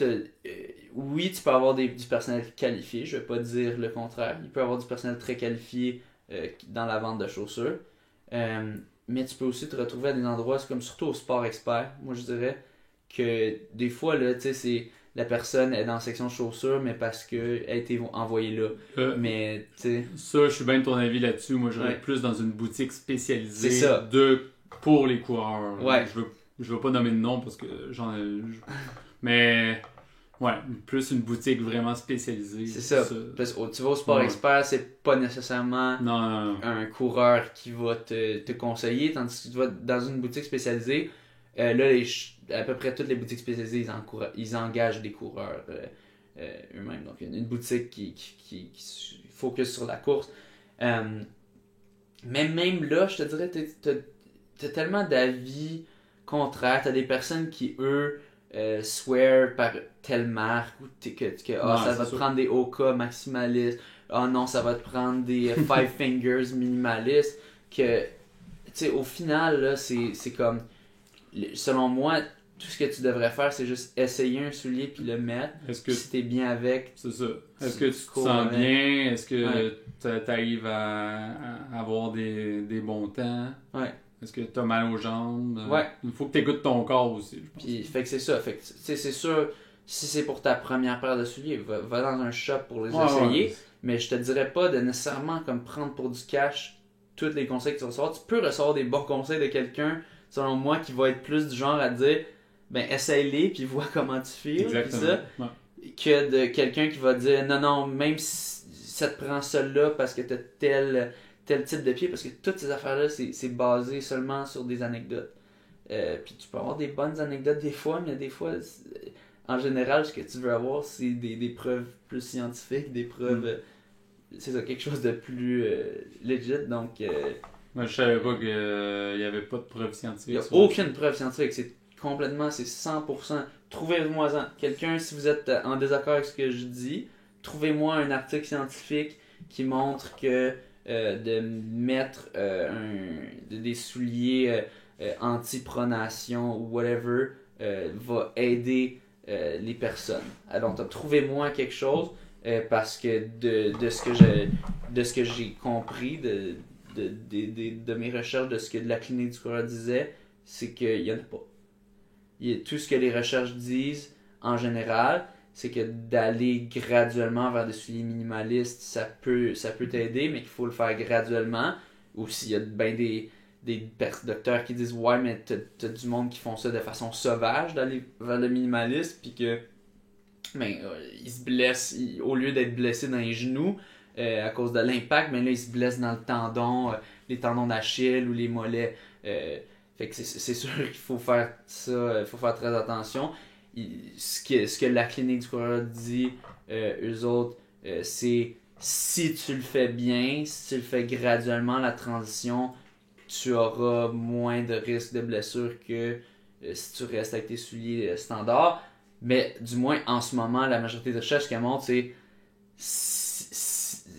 [SPEAKER 1] oui, tu peux avoir du personnel qualifié, je vais pas dire le contraire. Il peut y avoir du personnel très qualifié dans la vente de chaussures. Mais tu peux aussi te retrouver à des endroits, c'est comme surtout au sport expert. Moi, je dirais que des fois, là, tu sais, c'est la personne est dans la section chaussures, mais parce qu'elle a été envoyée là. Mais, tu sais.
[SPEAKER 2] Ça, je suis bien de ton avis là-dessus. Moi, j'aurais
[SPEAKER 1] Ouais.
[SPEAKER 2] plus dans une boutique spécialisée
[SPEAKER 1] C'est ça.
[SPEAKER 2] pour les coureurs.
[SPEAKER 1] Ouais.
[SPEAKER 2] Je veux pas nommer de nom parce que mais, ouais, plus une boutique vraiment spécialisée.
[SPEAKER 1] C'est ça. Parce que tu vas au sport
[SPEAKER 2] Ouais.
[SPEAKER 1] expert, c'est pas nécessairement
[SPEAKER 2] Non.
[SPEAKER 1] un coureur qui va te conseiller, tandis que tu vas dans une boutique spécialisée. Là, à peu près toutes les boutiques spécialisées, ils engagent des coureurs eux-mêmes. Donc, une boutique qui focus sur la course. Mais même là, je te dirais, t'as tellement d'avis contraires. T'as des personnes qui, eux, swear par telle marque, ou ça va te prendre des Oka maximalistes. Ah non, ça va te prendre des Five Fingers minimalistes. Que, tu sais, au final, là, c'est comme... Selon moi, tout ce que tu devrais faire, c'est juste essayer un soulier puis le mettre.
[SPEAKER 2] Est-ce que
[SPEAKER 1] si t'es bien avec,
[SPEAKER 2] c'est ça? Est-ce que tu te
[SPEAKER 1] cours
[SPEAKER 2] sens
[SPEAKER 1] avec.
[SPEAKER 2] bien? Est-ce que
[SPEAKER 1] Ouais.
[SPEAKER 2] tu arrives à avoir des bons temps?
[SPEAKER 1] Ouais.
[SPEAKER 2] Est-ce que tu as mal aux jambes?
[SPEAKER 1] Ouais.
[SPEAKER 2] Il faut que tu écoutes ton corps aussi, je pense.
[SPEAKER 1] Puis, fait que c'est ça. Fait que, tu sais, c'est sûr, si c'est pour ta première paire de souliers, va dans un shop pour les essayer.
[SPEAKER 2] Ouais.
[SPEAKER 1] Mais je te dirais pas de nécessairement comme prendre pour du cash tous les conseils que tu recevoir. Tu peux recevoir des bons conseils de quelqu'un, selon moi, qui va être plus du genre à te dire, ben, essaye-les, puis vois comment tu files.
[SPEAKER 2] Exactement.
[SPEAKER 1] Puis ça,
[SPEAKER 2] Ouais.
[SPEAKER 1] que de quelqu'un qui va dire, non, même si ça te prend celle-là parce que t'as tel type de pied, parce que toutes ces affaires-là, c'est basé seulement sur des anecdotes. Puis tu peux avoir des bonnes anecdotes des fois, mais des fois, en général, ce que tu veux avoir, c'est des preuves plus scientifiques, des preuves, c'est ça, quelque chose de plus legit. Donc,
[SPEAKER 2] Moi, je savais pas qu'il y avait pas de preuves
[SPEAKER 1] il
[SPEAKER 2] scientifiques.
[SPEAKER 1] n'y a
[SPEAKER 2] sur
[SPEAKER 1] aucune preuve scientifique. C'est 100%. Trouvez-moi-en. Quelqu'un, si vous êtes en désaccord avec ce que je dis, trouvez-moi un article scientifique qui montre que de mettre des souliers anti-pronation ou whatever va aider les personnes. Alors, trouvez-moi quelque chose parce que de ce que j'ai compris de mes recherches, de ce que la clinique du coureur disait, c'est qu'il n'y en a pas. Tout ce que les recherches disent en général, c'est que d'aller graduellement vers des souliers minimalistes, ça peut t'aider, mais qu'il faut le faire graduellement. Ou s'il y a des docteurs qui disent ouais, mais t'as du monde qui font ça de façon sauvage, d'aller vers le minimaliste, puis que ils se blessent, au lieu d'être blessés dans les genoux à cause de l'impact, mais là ils se blessent dans le tendon, les tendons d'Achille ou les mollets. Fait que c'est sûr qu'il faut faire ça, il faut faire très attention. Ce que la clinique du coureur dit, eux autres, c'est si tu le fais bien, si tu le fais graduellement, la transition, tu auras moins de risques de blessure que si tu restes avec tes souliers standards. Mais du moins, en ce moment, la majorité des recherches qu'elle montre, c'est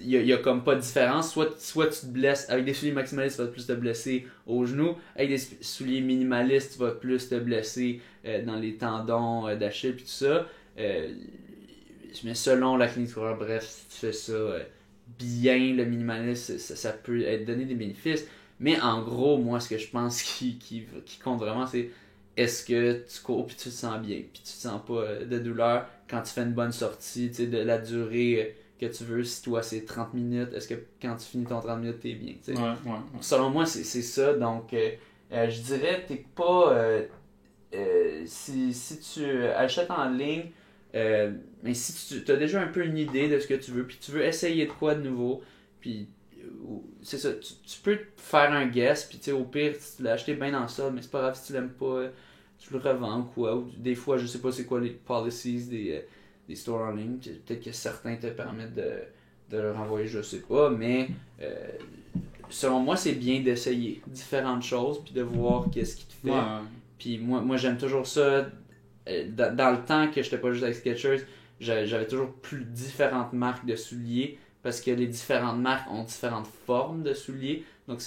[SPEAKER 1] il y a comme pas de différence. Soit tu te blesses avec des souliers maximalistes, tu vas plus te blesser au genou. Avec des souliers minimalistes, tu vas plus te blesser dans les tendons d'Achille et tout ça. Mais selon la clinique du coureur, bref, si tu fais ça bien, le minimalisme, ça peut être donné des bénéfices. Mais en gros, moi, ce que je pense qui compte vraiment, c'est est-ce que tu cours puis tu te sens bien, puis tu te sens pas de douleur quand tu fais une bonne sortie, tu sais, de la durée que tu veux. Si toi c'est 30 minutes, est-ce que quand tu finis ton 30 minutes, t'es bien, tu sais?
[SPEAKER 2] Ouais.
[SPEAKER 1] Selon moi, c'est ça. Donc, je dirais, t'es pas... si tu achètes en ligne, mais si tu as déjà un peu une idée de ce que tu veux, puis tu veux essayer de quoi de nouveau, puis c'est ça, tu peux faire un guess, puis tu sais, au pire, tu l'as acheté bien dans ça, mais c'est pas grave si tu l'aimes pas, tu le revends ou quoi. Ou des fois, je sais pas c'est quoi les policies des stores en ligne. Peut-être que certains te permettent de le renvoyer, je sais pas, mais selon moi, c'est bien d'essayer différentes choses, puis de voir qu'est-ce qui te fait.
[SPEAKER 2] Ouais.
[SPEAKER 1] Puis moi j'aime toujours ça. Dans le temps que j'étais pas juste avec Skechers, j'avais toujours plus différentes marques de souliers parce que les différentes marques ont différentes formes de souliers. Donc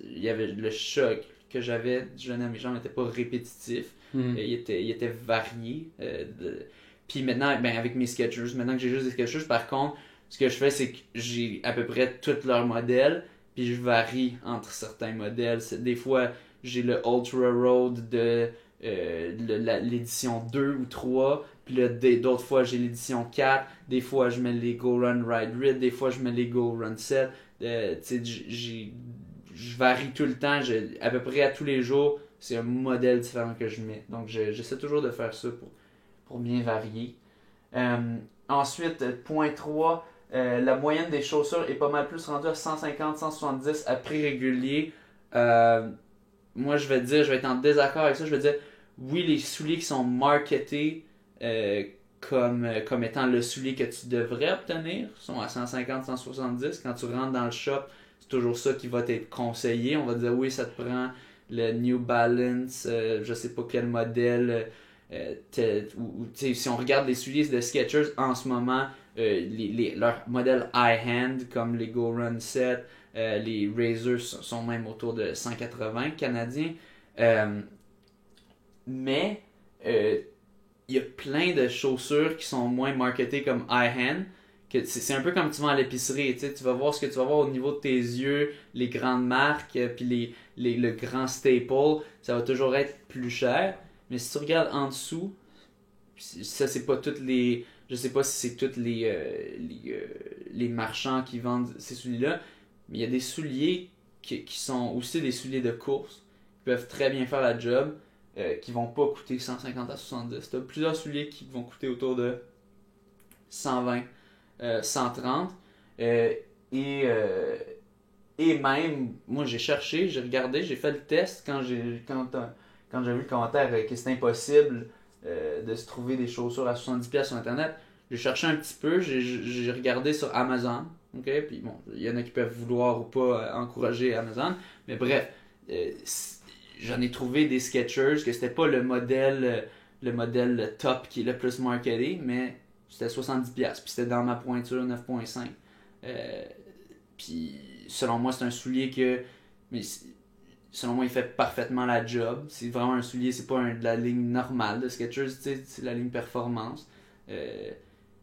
[SPEAKER 1] il y avait le choc que j'avais du jeune à mes jambes n'était pas répétitif. Il était varié. Puis maintenant, ben, avec mes Skechers, maintenant que j'ai juste des Skechers, par contre, ce que je fais, c'est que j'ai à peu près tous leurs modèles, puis je varie entre certains modèles. Des fois, j'ai le Ultra Road de l'édition 2 ou 3, puis là, d'autres fois, j'ai l'édition 4. Des fois, je mets les Go Run Ride Rid, des fois, je mets les Go Run 7. Je varie tout le temps, à peu près à tous les jours, c'est un modèle différent que je mets. Donc, j'essaie toujours de faire ça pour bien varier. Ensuite, point 3, la moyenne des chaussures est pas mal plus rendue à 150-170 à prix régulier. Moi, je vais être en désaccord avec ça. Je vais dire, oui, les souliers qui sont marketés comme étant le soulier que tu devrais obtenir sont à 150-170. Quand tu rentres dans le shop, c'est toujours ça qui va t'être conseillé. On va te dire, oui, ça te prend le New Balance, je sais pas quel modèle. Si on regarde les souliers de Skechers en ce moment, leurs modèles high-hand comme les Go Run 7, les Razors sont même autour de 180 canadiens. Mais il y a plein de chaussures qui sont moins marketées comme high-hand. C'est un peu comme tu vas à l'épicerie, tu vas voir ce que tu vas voir au niveau de tes yeux, les grandes marques, puis le grand staple, ça va toujours être plus cher. Mais si tu regardes en dessous, ça c'est pas toutes les. Je sais pas si c'est toutes les marchands qui vendent ces souliers-là, mais il y a des souliers qui sont aussi des souliers de course, qui peuvent très bien faire la job, qui vont pas coûter 150 à 70. Tu as plusieurs souliers qui vont coûter autour de 120, 130. Et même, moi j'ai cherché, j'ai regardé, j'ai fait le test quand j'ai vu le commentaire que c'est impossible de se trouver des chaussures à 70$ sur internet. J'ai cherché un petit peu, j'ai regardé sur Amazon, ok, puis bon, il y en a qui peuvent vouloir ou pas encourager Amazon, mais bref, j'en ai trouvé des Skechers que c'était pas le modèle top qui est le plus marketé, mais c'était 70$, puis c'était dans ma pointure 9.5. Puis selon moi, c'est un soulier mais selon moi, il fait parfaitement la job. C'est vraiment un soulier, c'est pas de la ligne normale de Skechers, c'est la ligne performance.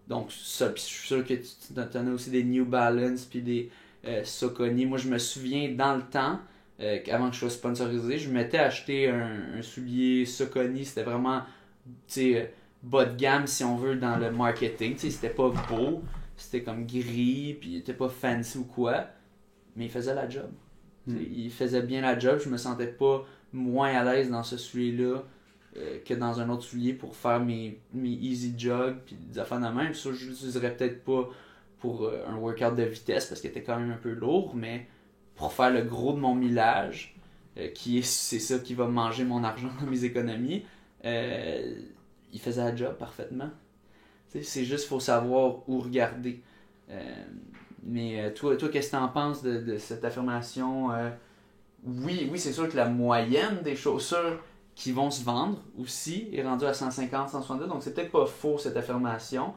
[SPEAKER 1] Donc ça, puis je suis sûr que tu en as aussi des New Balance puis des Saucony. Moi, je me souviens dans le temps, avant que je sois sponsorisé, je m'étais acheté un soulier Saucony. C'était vraiment bas de gamme, si on veut, dans le marketing. C'était pas beau, c'était comme gris, puis il était pas fancy ou quoi, mais il faisait la job. Il faisait bien la job, je me sentais pas moins à l'aise dans ce soulier-là que dans un autre soulier pour faire mes easy jog puis des affaires de même. Ça, je l'utiliserais peut-être pas pour un workout de vitesse parce qu'il était quand même un peu lourd, mais pour faire le gros de mon millage, c'est ça qui va manger mon argent dans mes économies, il faisait la job parfaitement. C'est juste qu'il faut savoir où regarder. Mais toi, qu'est-ce que tu en penses de cette affirmation? Oui, c'est sûr que la moyenne des chaussures qui vont se vendre aussi est rendue à 150, 170, donc c'est peut-être pas faux cette affirmation.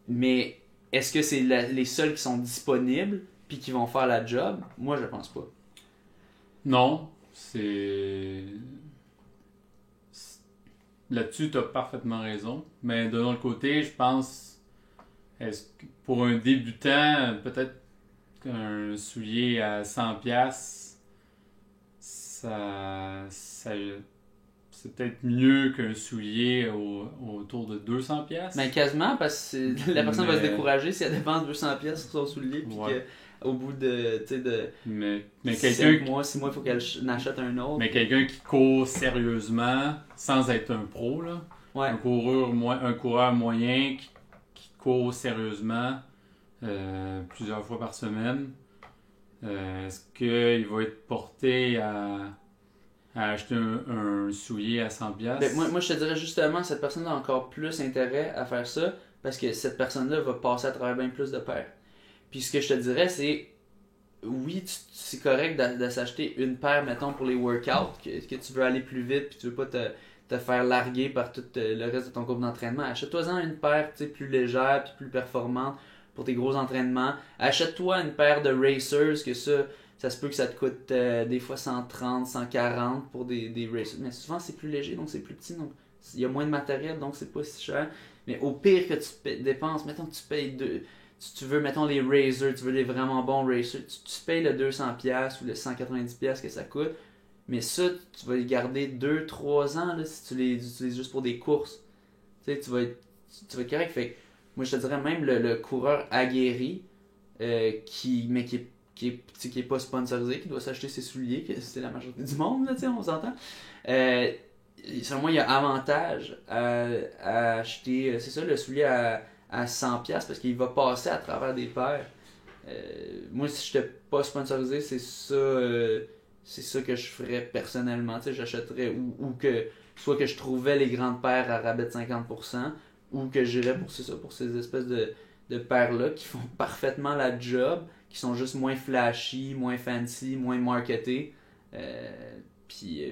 [SPEAKER 1] Mais est-ce que c'est les seuls qui sont disponibles puis qui vont faire la job? Moi, je pense pas.
[SPEAKER 2] Non, là-dessus, tu as parfaitement raison. Mais d'un autre côté, je pense, pour un débutant, peut-être qu'un soulier à 100$, c'est peut-être mieux qu'un soulier autour de 200$.
[SPEAKER 1] Ben quasiment, parce que la personne va se décourager si elle dépense 200$ sur son soulier, puis qu'au bout de,
[SPEAKER 2] mais
[SPEAKER 1] 6 mois, il faut qu'elle achète un autre.
[SPEAKER 2] Mais quelqu'un qui court sérieusement, sans être un pro, là, un coureur moyen qui court sérieusement plusieurs fois par semaine, Est-ce qu'il va être porté à acheter un soulier à 100$?
[SPEAKER 1] Ben, moi, je te dirais justement, cette personne-là a encore plus intérêt à faire ça parce que cette personne-là va passer à travers bien plus de paires. Puis ce que je te dirais, c'est oui, c'est correct de s'acheter une paire, mettons, pour les workouts, que tu veux aller plus vite puis tu veux pas te faire larguer par tout le reste de ton groupe d'entraînement. Achète-toi-en une paire plus légère puis plus performante pour tes gros entraînements. Achète-toi une paire de racers, que ça se peut que ça te coûte des fois 130, 140 pour des racers. Mais souvent, c'est plus léger, donc c'est plus petit, donc il y a moins de matériel, donc c'est pas si cher. Mais au pire que tu dépenses, mettons que tu payes tu veux, mettons, les Razers, tu veux les vraiment bons Racers, tu payes le 200$ ou le 190$ que ça coûte, mais ça, tu vas les garder 2-3 ans là, si tu les utilises juste pour des courses. Tu sais, tu vas être correct. Fait que, moi, je te dirais même le coureur aguerri, qui est pas sponsorisé, qui doit s'acheter ses souliers, que c'est la majorité du monde, là, on s'entend. Selon moi, il y a avantage à acheter, c'est ça, le soulier à 100$ parce qu'il va passer à travers des paires. Moi, si je n'étais pas sponsorisé, c'est ça que je ferais personnellement. Tu sais, j'achèterais ou que soit que je trouvais les grandes paires à rabais de 50% ou que j'irais pour ces espèces de paires-là qui font parfaitement la job, qui sont juste moins flashy, moins fancy, moins marketées. Puis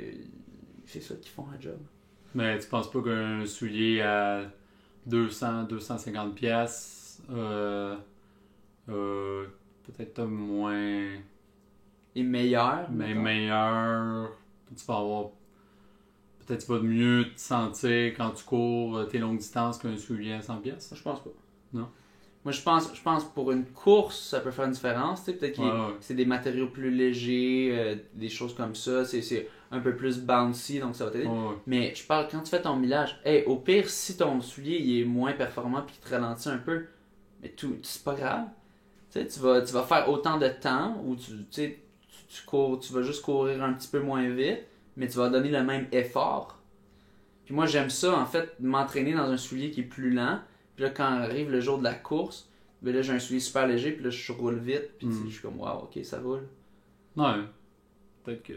[SPEAKER 1] c'est ça qui font la job.
[SPEAKER 2] Mais tu penses pas qu'un soulier à 200-250$, peut-être moins.
[SPEAKER 1] Et meilleur.
[SPEAKER 2] Mais meilleur. Tu vas avoir. Peut-être tu vas mieux te sentir quand tu cours tes longues distances qu'un soulier à 100$?
[SPEAKER 1] Je pense pas.
[SPEAKER 2] Non.
[SPEAKER 1] Moi, je pense pour une course, ça peut faire une différence. Peut-être que c'est des matériaux plus légers, des choses comme ça. C'est un peu plus bouncy, donc ça va t'aider. Mais je parle quand tu fais ton millage. Au pire, si ton soulier il est moins performant et qu'il te ralentit un peu, mais c'est pas grave. Tu vas faire autant de temps où tu cours, tu vas juste courir un petit peu moins vite, mais tu vas donner le même effort. Puis moi, j'aime ça, en fait, m'entraîner dans un soulier qui est plus lent. Puis là, quand arrive le jour de la course, ben là, j'ai un soulier super léger, puis là, je roule vite, puis je suis comme, waouh, ok, ça roule.
[SPEAKER 2] Ouais. Peut-être que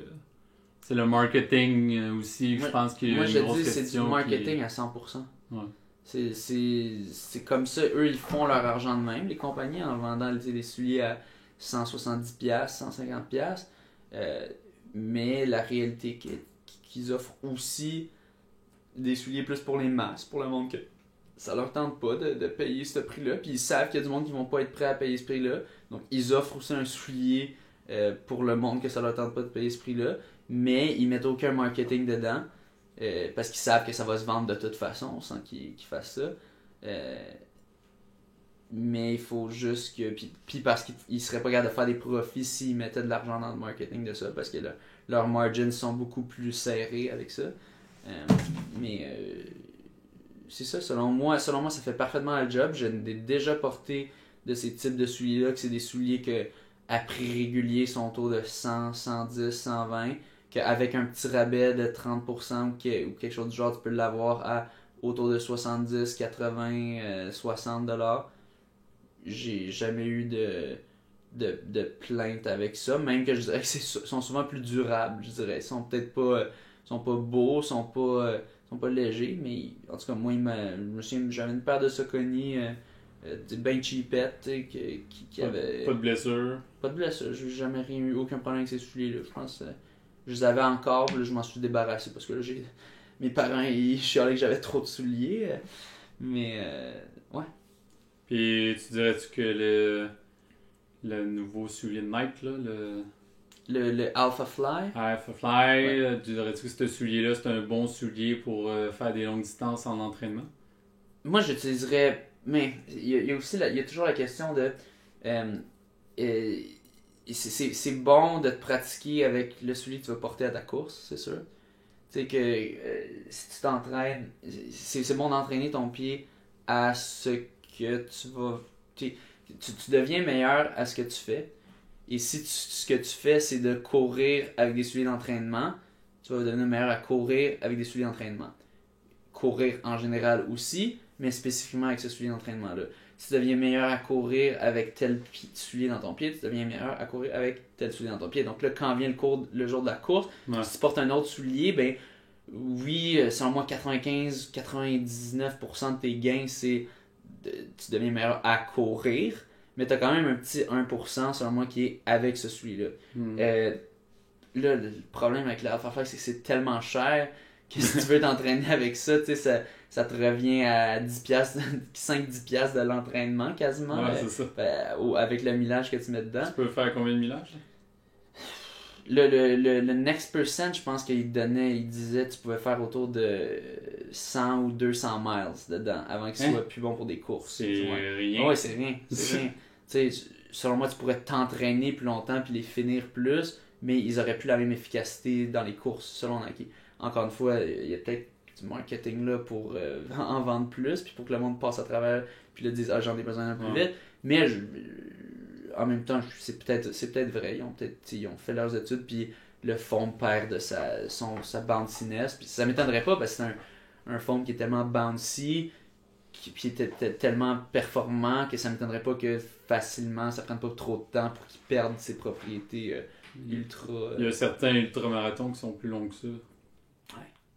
[SPEAKER 2] c'est le marketing aussi, je pense qu'il y a une grosse question.
[SPEAKER 1] Moi, je dis, c'est du marketing à 100%.
[SPEAKER 2] Ouais.
[SPEAKER 1] C'est comme ça, eux, ils font leur argent de même, les compagnies, en vendant des souliers à 170$, 150$. Mais la réalité qu'ils offrent aussi des souliers plus pour les masses, pour le monde que ça leur tente pas de payer ce prix-là. Puis ils savent qu'il y a du monde qui vont pas être prêt à payer ce prix-là. Donc ils offrent aussi un soulier pour le monde que ça leur tente pas de payer ce prix-là. Mais ils mettent aucun marketing dedans. Parce qu'ils savent que ça va se vendre de toute façon sans qu'ils fassent ça. Mais il faut juste que. Puis parce qu'ils seraient pas capables de faire des profits s'ils mettaient de l'argent dans le marketing de ça. Parce que leurs margins sont beaucoup plus serrés avec ça. C'est ça, selon moi, ça fait parfaitement le job. J'ai déjà porté de ces types de souliers-là, que c'est des souliers que à prix régulier sont autour de 100, 110, 120, qu'avec un petit rabais de 30% ou quelque chose du genre, tu peux l'avoir à autour de 70, 80, $60. J'ai jamais eu de plainte avec ça, même que je dirais que sont souvent plus durables, je dirais. Ils sont peut-être pas, sont pas beaux, sont pas légers, mais en tout cas, moi, je me souviens, j'avais une paire de Saucony bien cheapette, qui avait...
[SPEAKER 2] Pas de blessure.
[SPEAKER 1] Pas de blessure, j'ai jamais rien eu, aucun problème avec ces souliers-là. Je pense que je les avais encore, puis là, je m'en suis débarrassé, parce que là, mes parents, ils chialaient que j'avais trop de souliers, mais ouais.
[SPEAKER 2] Puis, tu dirais-tu que le nouveau soulier de Nike, là,
[SPEAKER 1] le Alpha Fly.
[SPEAKER 2] Alpha Fly, tu dirais-tu que ce soulier-là, c'est un bon soulier pour faire des longues distances en entraînement?
[SPEAKER 1] Moi, j'utiliserais... Mais il y a aussi il y a toujours la question de... c'est bon de te pratiquer avec le soulier que tu vas porter à ta course, c'est sûr. Tu sais que si tu t'entraînes... C'est bon d'entraîner ton pied à ce que tu vas... Tu deviens meilleur à ce que tu fais. Et si ce que tu fais, c'est de courir avec des souliers d'entraînement, tu vas devenir meilleur à courir avec des souliers d'entraînement. Courir en général aussi, mais spécifiquement avec ce soulier d'entraînement-là. tu deviens meilleur à courir avec tel soulier dans ton pied, tu deviens meilleur à courir avec tel soulier dans ton pied. Donc là, quand vient le jour de la course, si tu portes un autre soulier, ben oui, selon moi, 95-99% de tes gains, c'est tu deviens meilleur à courir, mais tu as quand même un petit 1% selon moi qui est avec ce soulier-là. Là, le problème avec le Alphafly, c'est que c'est tellement cher que si tu veux t'entraîner avec ça, tu sais, ça te revient à 10$, 5-10$ de l'entraînement quasiment.
[SPEAKER 2] Ouais, c'est ça.
[SPEAKER 1] Avec le millage que tu mets dedans.
[SPEAKER 2] Tu peux faire combien de millages?
[SPEAKER 1] Le next percent, je pense qu'il disait que tu pouvais faire autour de 100 ou 200 miles dedans avant qu'il soit plus bon pour des courses.
[SPEAKER 2] C'est rien.
[SPEAKER 1] Ouais, c'est rien. C'est rien. Tu sais, selon moi, tu pourrais t'entraîner plus longtemps puis les finir plus, mais ils auraient plus la même efficacité dans les courses, selon Nike. Encore une fois, il y a peut-être du marketing là pour en vendre plus, puis pour que le monde passe à travers, puis le dise, ah, j'en ai besoin un peu plus vite. Mais en même temps, c'est peut-être vrai. Ils ont fait leurs études, puis le foam perd de sa bounciness. Puis ça m'étonnerait pas, parce que c'est un foam qui est tellement bouncy, puis était tellement performant, que ça m'étonnerait pas que facilement, ça prenne pas trop de temps pour qu'il perde ses propriétés ultra...
[SPEAKER 2] Il y a certains ultramarathons qui sont plus longs que ça.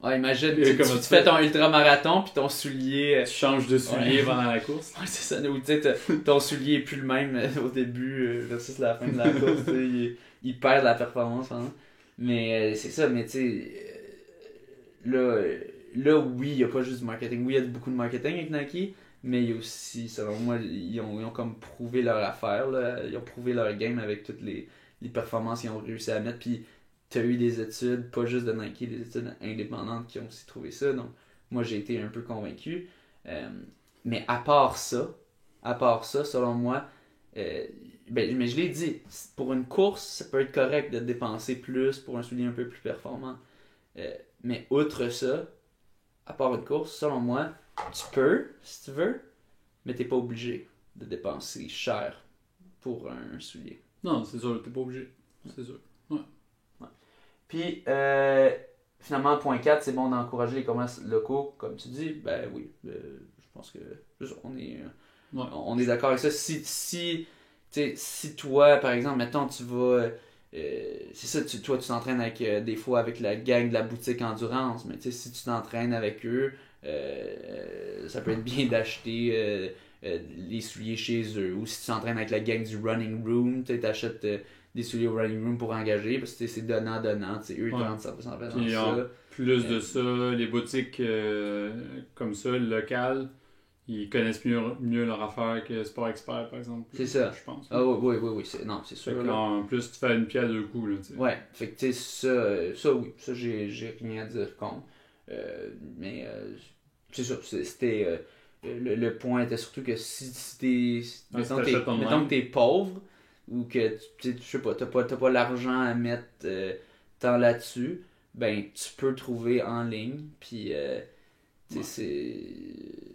[SPEAKER 1] Ouais, imagine, tu fais ton ultramarathon, puis ton soulier...
[SPEAKER 2] Tu changes de soulier pendant la course.
[SPEAKER 1] Ouais, c'est ça. Ou tu sais, ton soulier est plus le même au début versus la fin de la course. Il perd la performance. Hein. Mais c'est ça, mais tu sais... Là, oui, il n'y a pas juste du marketing. Oui, il y a beaucoup de marketing avec Nike, mais il y a aussi, selon moi, ils ont comme prouvé leur affaire. Là. Ils ont prouvé leur game avec toutes les performances qu'ils ont réussi à mettre. Puis tu as eu des études, pas juste de Nike, des études indépendantes qui ont aussi trouvé ça. Donc, moi, j'ai été un peu convaincu. Mais à part ça, selon moi, mais je l'ai dit, pour une course, ça peut être correct de dépenser plus pour un soulier un peu plus performant. Mais outre ça, à part une course, selon moi, tu peux, si tu veux, mais t'es pas obligé de dépenser cher pour un soulier.
[SPEAKER 2] Non, c'est sûr, t'es pas obligé. C'est sûr. Ouais.
[SPEAKER 1] Puis, finalement, point 4, c'est bon d'encourager les commerces locaux, comme tu dis. Ben oui, je pense que on est d'accord avec ça. Si toi, par exemple, mettons, tu vas... c'est ça, toi, tu t'entraînes avec des fois avec la gang de la boutique Endurance, mais si tu t'entraînes avec eux, ça peut être bien d'acheter les souliers chez eux. Ou si tu t'entraînes avec la gang du Running Room, tu achètes des souliers au Running Room pour engager, parce que c'est donnant-donnant, eux ils te rendent ça en fait dans ça.
[SPEAKER 2] Plus de ça, les boutiques comme ça, locales, ils connaissent mieux leur affaire que Sport Expert, par exemple.
[SPEAKER 1] C'est ça.
[SPEAKER 2] Je pense.
[SPEAKER 1] Ah oui, c'est sûr.
[SPEAKER 2] Là, en plus, tu fais une pierre deux coups. Là, t'sais.
[SPEAKER 1] Ouais, fait que tu sais, ça oui, ça j'ai rien à dire contre. Mais c'est ça, c'était... le point était surtout que si t'es... mettons que t'es pauvre, ou que je sais pas, t'as pas l'argent à mettre tant là-dessus, ben tu peux trouver en ligne, puis c'est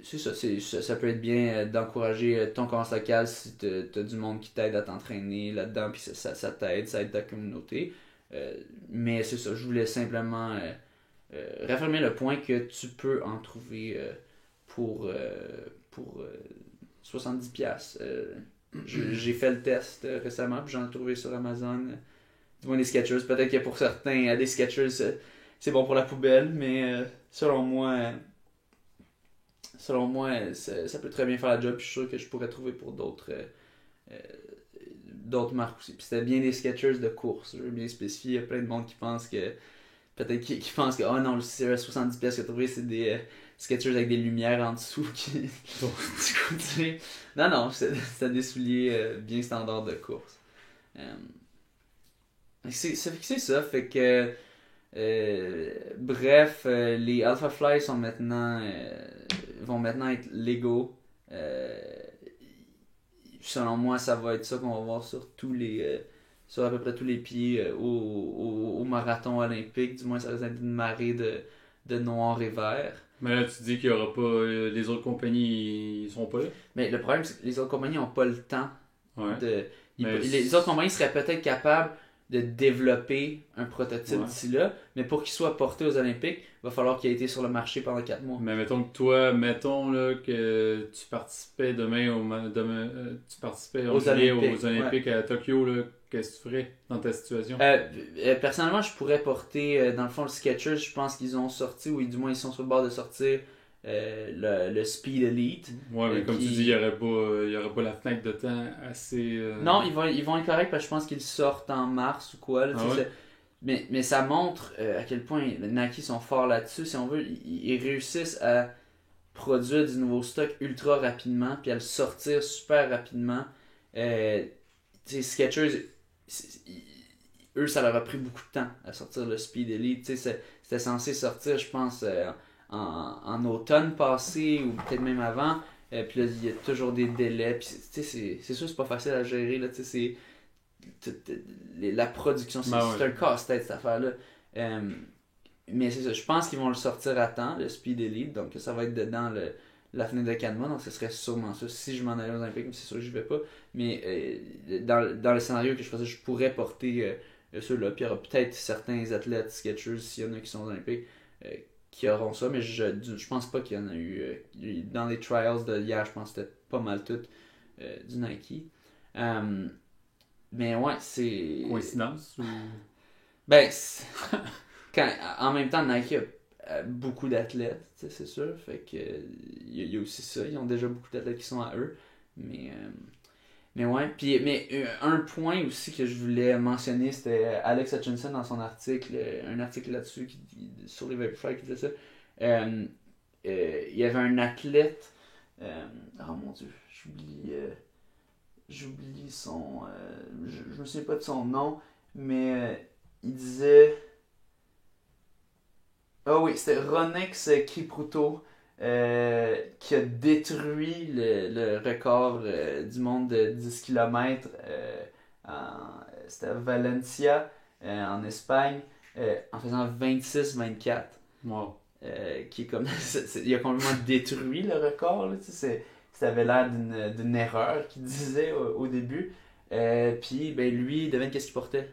[SPEAKER 1] ça, ça peut être bien d'encourager ton commerce local si t'as du monde qui t'aide à t'entraîner là-dedans, puis ça t'aide, ça aide ta communauté. Mais c'est ça, je voulais simplement réaffirmer le point que tu peux en trouver pour 70$. J'ai fait le test récemment, puis j'en ai trouvé sur Amazon. Du moins des Skechers. Peut-être que pour certains, des Skechers, c'est bon pour la poubelle, mais selon moi, ça peut très bien faire la job. Puis je suis sûr que je pourrais trouver pour d'autres marques aussi. Puis c'était bien des Skechers de course. Je veux bien spécifier. Il y a plein de monde qui pense que peut-être qui pensent que non, le 70$ que tu as trouvé, c'est des Skechers avec des lumières en dessous qui non, c'est des souliers bien standards de course. C'est ça, fait que bref, les Alphafly vont maintenant être légaux. Selon moi, ça va être ça qu'on va voir sur sur à peu près tous les pieds au marathon olympique. Du moins, ça risque d'être une marée de noir et vert.
[SPEAKER 2] Mais là, tu dis qu'il n'y aura pas... les autres compagnies, ils sont pas là?
[SPEAKER 1] Mais le problème, c'est que les autres compagnies n'ont pas le temps.
[SPEAKER 2] Ouais.
[SPEAKER 1] Les autres compagnies seraient peut-être capables de développer un prototype
[SPEAKER 2] Ouais.
[SPEAKER 1] d'ici là, mais pour qu'il soit porté aux Olympiques, il va falloir qu'il ait été sur le marché pendant 4 mois.
[SPEAKER 2] Mais mettons là, que tu participais tu participais en
[SPEAKER 1] Aux
[SPEAKER 2] juillet
[SPEAKER 1] Olympiques,
[SPEAKER 2] aux Olympiques à Tokyo, là, qu'est-ce que tu ferais dans ta situation?
[SPEAKER 1] Personnellement, je pourrais porter, dans le fond, le Skechers, je pense qu'ils ont sorti, ou du moins ils sont sur le bord de sortir, le Speed Elite.
[SPEAKER 2] Ouais, mais comme
[SPEAKER 1] qui-
[SPEAKER 2] tu dis, il y aurait pas la fenêtre de temps assez.
[SPEAKER 1] Non, ils vont être corrects parce que je pense qu'ils sortent en mars ou quoi. Là,
[SPEAKER 2] Ah
[SPEAKER 1] tu sais,
[SPEAKER 2] ouais?
[SPEAKER 1] mais ça montre à quel point les Nike sont forts là-dessus. Si on veut, ils réussissent à produire du nouveau stock ultra rapidement puis à le sortir super rapidement. Tu sais, Skechers, eux, ça leur a pris beaucoup de temps à sortir le Speed Elite. Tu sais, c'était censé sortir, je pense, en automne passé ou peut-être même avant. Puis là, il y a toujours des délais. Puis, tu sais, c'est sûr, c'est pas facile à gérer. Là, tu sais, la production, c'est
[SPEAKER 2] Ben ouais.
[SPEAKER 1] un casse-tête cette affaire-là. Mais c'est ça, je pense qu'ils vont le sortir à temps, le Speed Elite. Donc, ça va être dedans la fenêtre de 4 mois. Donc, ce serait sûrement ça. Si je m'en allais aux Olympiques, mais c'est sûr que je vais pas. Mais dans le scénario que je faisais, je pourrais porter ceux-là. Puis il y aura peut-être certains athlètes Skechers, s'il y en a qui sont aux Olympiques, qui auront ça. Mais je pense pas qu'il y en a eu. Dans les trials de hier, je pense que c'était pas mal tout du Nike. Mais ouais, c'est.
[SPEAKER 2] Coïncidence ou...
[SPEAKER 1] Ben, en même temps, Nike a beaucoup d'athlètes, tu sais, c'est sûr. Fait que il y a aussi ça. Ils ont déjà beaucoup d'athlètes qui sont à eux. Mais ouais. Puis, un point aussi que je voulais mentionner, c'était Alex Hutchinson dans son article, un article là-dessus sur les Vaporfly qui disait ça. Il y avait un athlète. Oh mon dieu, j'oublie son. Je me souviens pas de son nom, mais il disait. Ah oui, c'était Ronex Kipruto qui a détruit le record du monde de 10 km. C'était à Valencia, en Espagne, en faisant 26-24.
[SPEAKER 2] Wow.
[SPEAKER 1] Qui est comme. Il a complètement détruit le record. Là, ça avait l'air d'une erreur qu'il disait au début. Puis, ben, lui, devine qu'est-ce qu'il portait?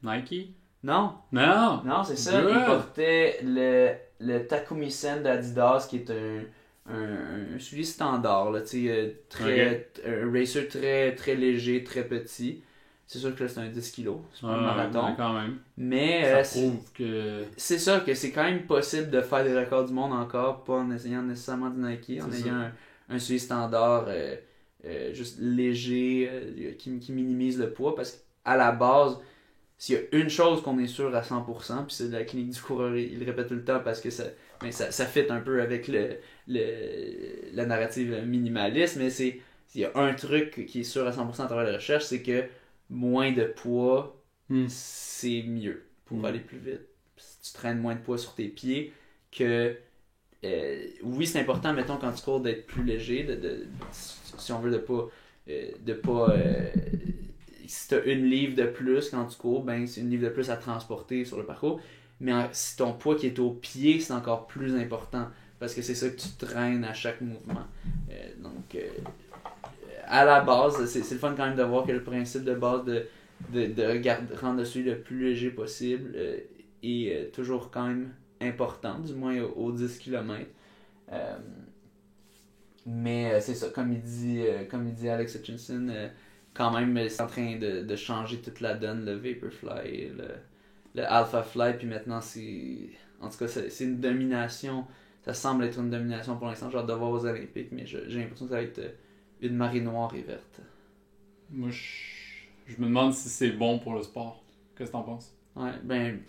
[SPEAKER 2] Nike?
[SPEAKER 1] Non,
[SPEAKER 2] Non!
[SPEAKER 1] non, c'est ça.
[SPEAKER 2] Good.
[SPEAKER 1] Il portait le Takumi Sen d'Adidas, qui est un soulier standard, là, tu sais, un racer très, très léger, très petit. C'est sûr que là, c'est un 10 kg, c'est pas un marathon.
[SPEAKER 2] Ouais, quand même.
[SPEAKER 1] Mais
[SPEAKER 2] Ça prouve que...
[SPEAKER 1] c'est ça, que c'est quand même possible de faire des records du monde encore, pas en essayant nécessairement du Nike, en
[SPEAKER 2] C'est
[SPEAKER 1] ayant un soulier standard juste léger, qui minimise le poids, parce qu'à la base, s'il y a une chose qu'on est sûr à 100%, puis c'est de la clinique du coureur, il le répète tout le temps parce que ça fit un peu avec la narrative minimaliste, mais s'il y a un truc qui est sûr à 100% à travers la recherche, c'est que moins de poids, c'est mieux pour aller plus vite. Si tu traînes moins de poids sur tes pieds, que oui, c'est important, mettons, quand tu cours, d'être plus léger, si on veut, de pas si tu as une livre de plus quand tu cours, ben c'est une livre de plus à transporter sur le parcours. Mais si ton poids qui est au pied, c'est encore plus important. Parce que c'est ça que tu traînes à chaque mouvement. Donc, à la base, c'est le fun quand même de voir que le principe de base de rendre le suivi le plus léger possible est toujours quand même important, du moins aux 10 km. Mais c'est ça, comme il dit Alex Hutchinson, quand même, c'est en train de changer toute la donne, le Vaporfly, le Alpha Fly, puis maintenant en tout cas, c'est une domination. Ça semble être une domination pour l'instant. J'ai hâte de voir aux Olympiques, mais j'ai l'impression que ça va être une marée noire et verte.
[SPEAKER 2] Moi, je me demande si c'est bon pour le sport. Qu'est-ce que t'en penses?
[SPEAKER 1] Ouais, ben,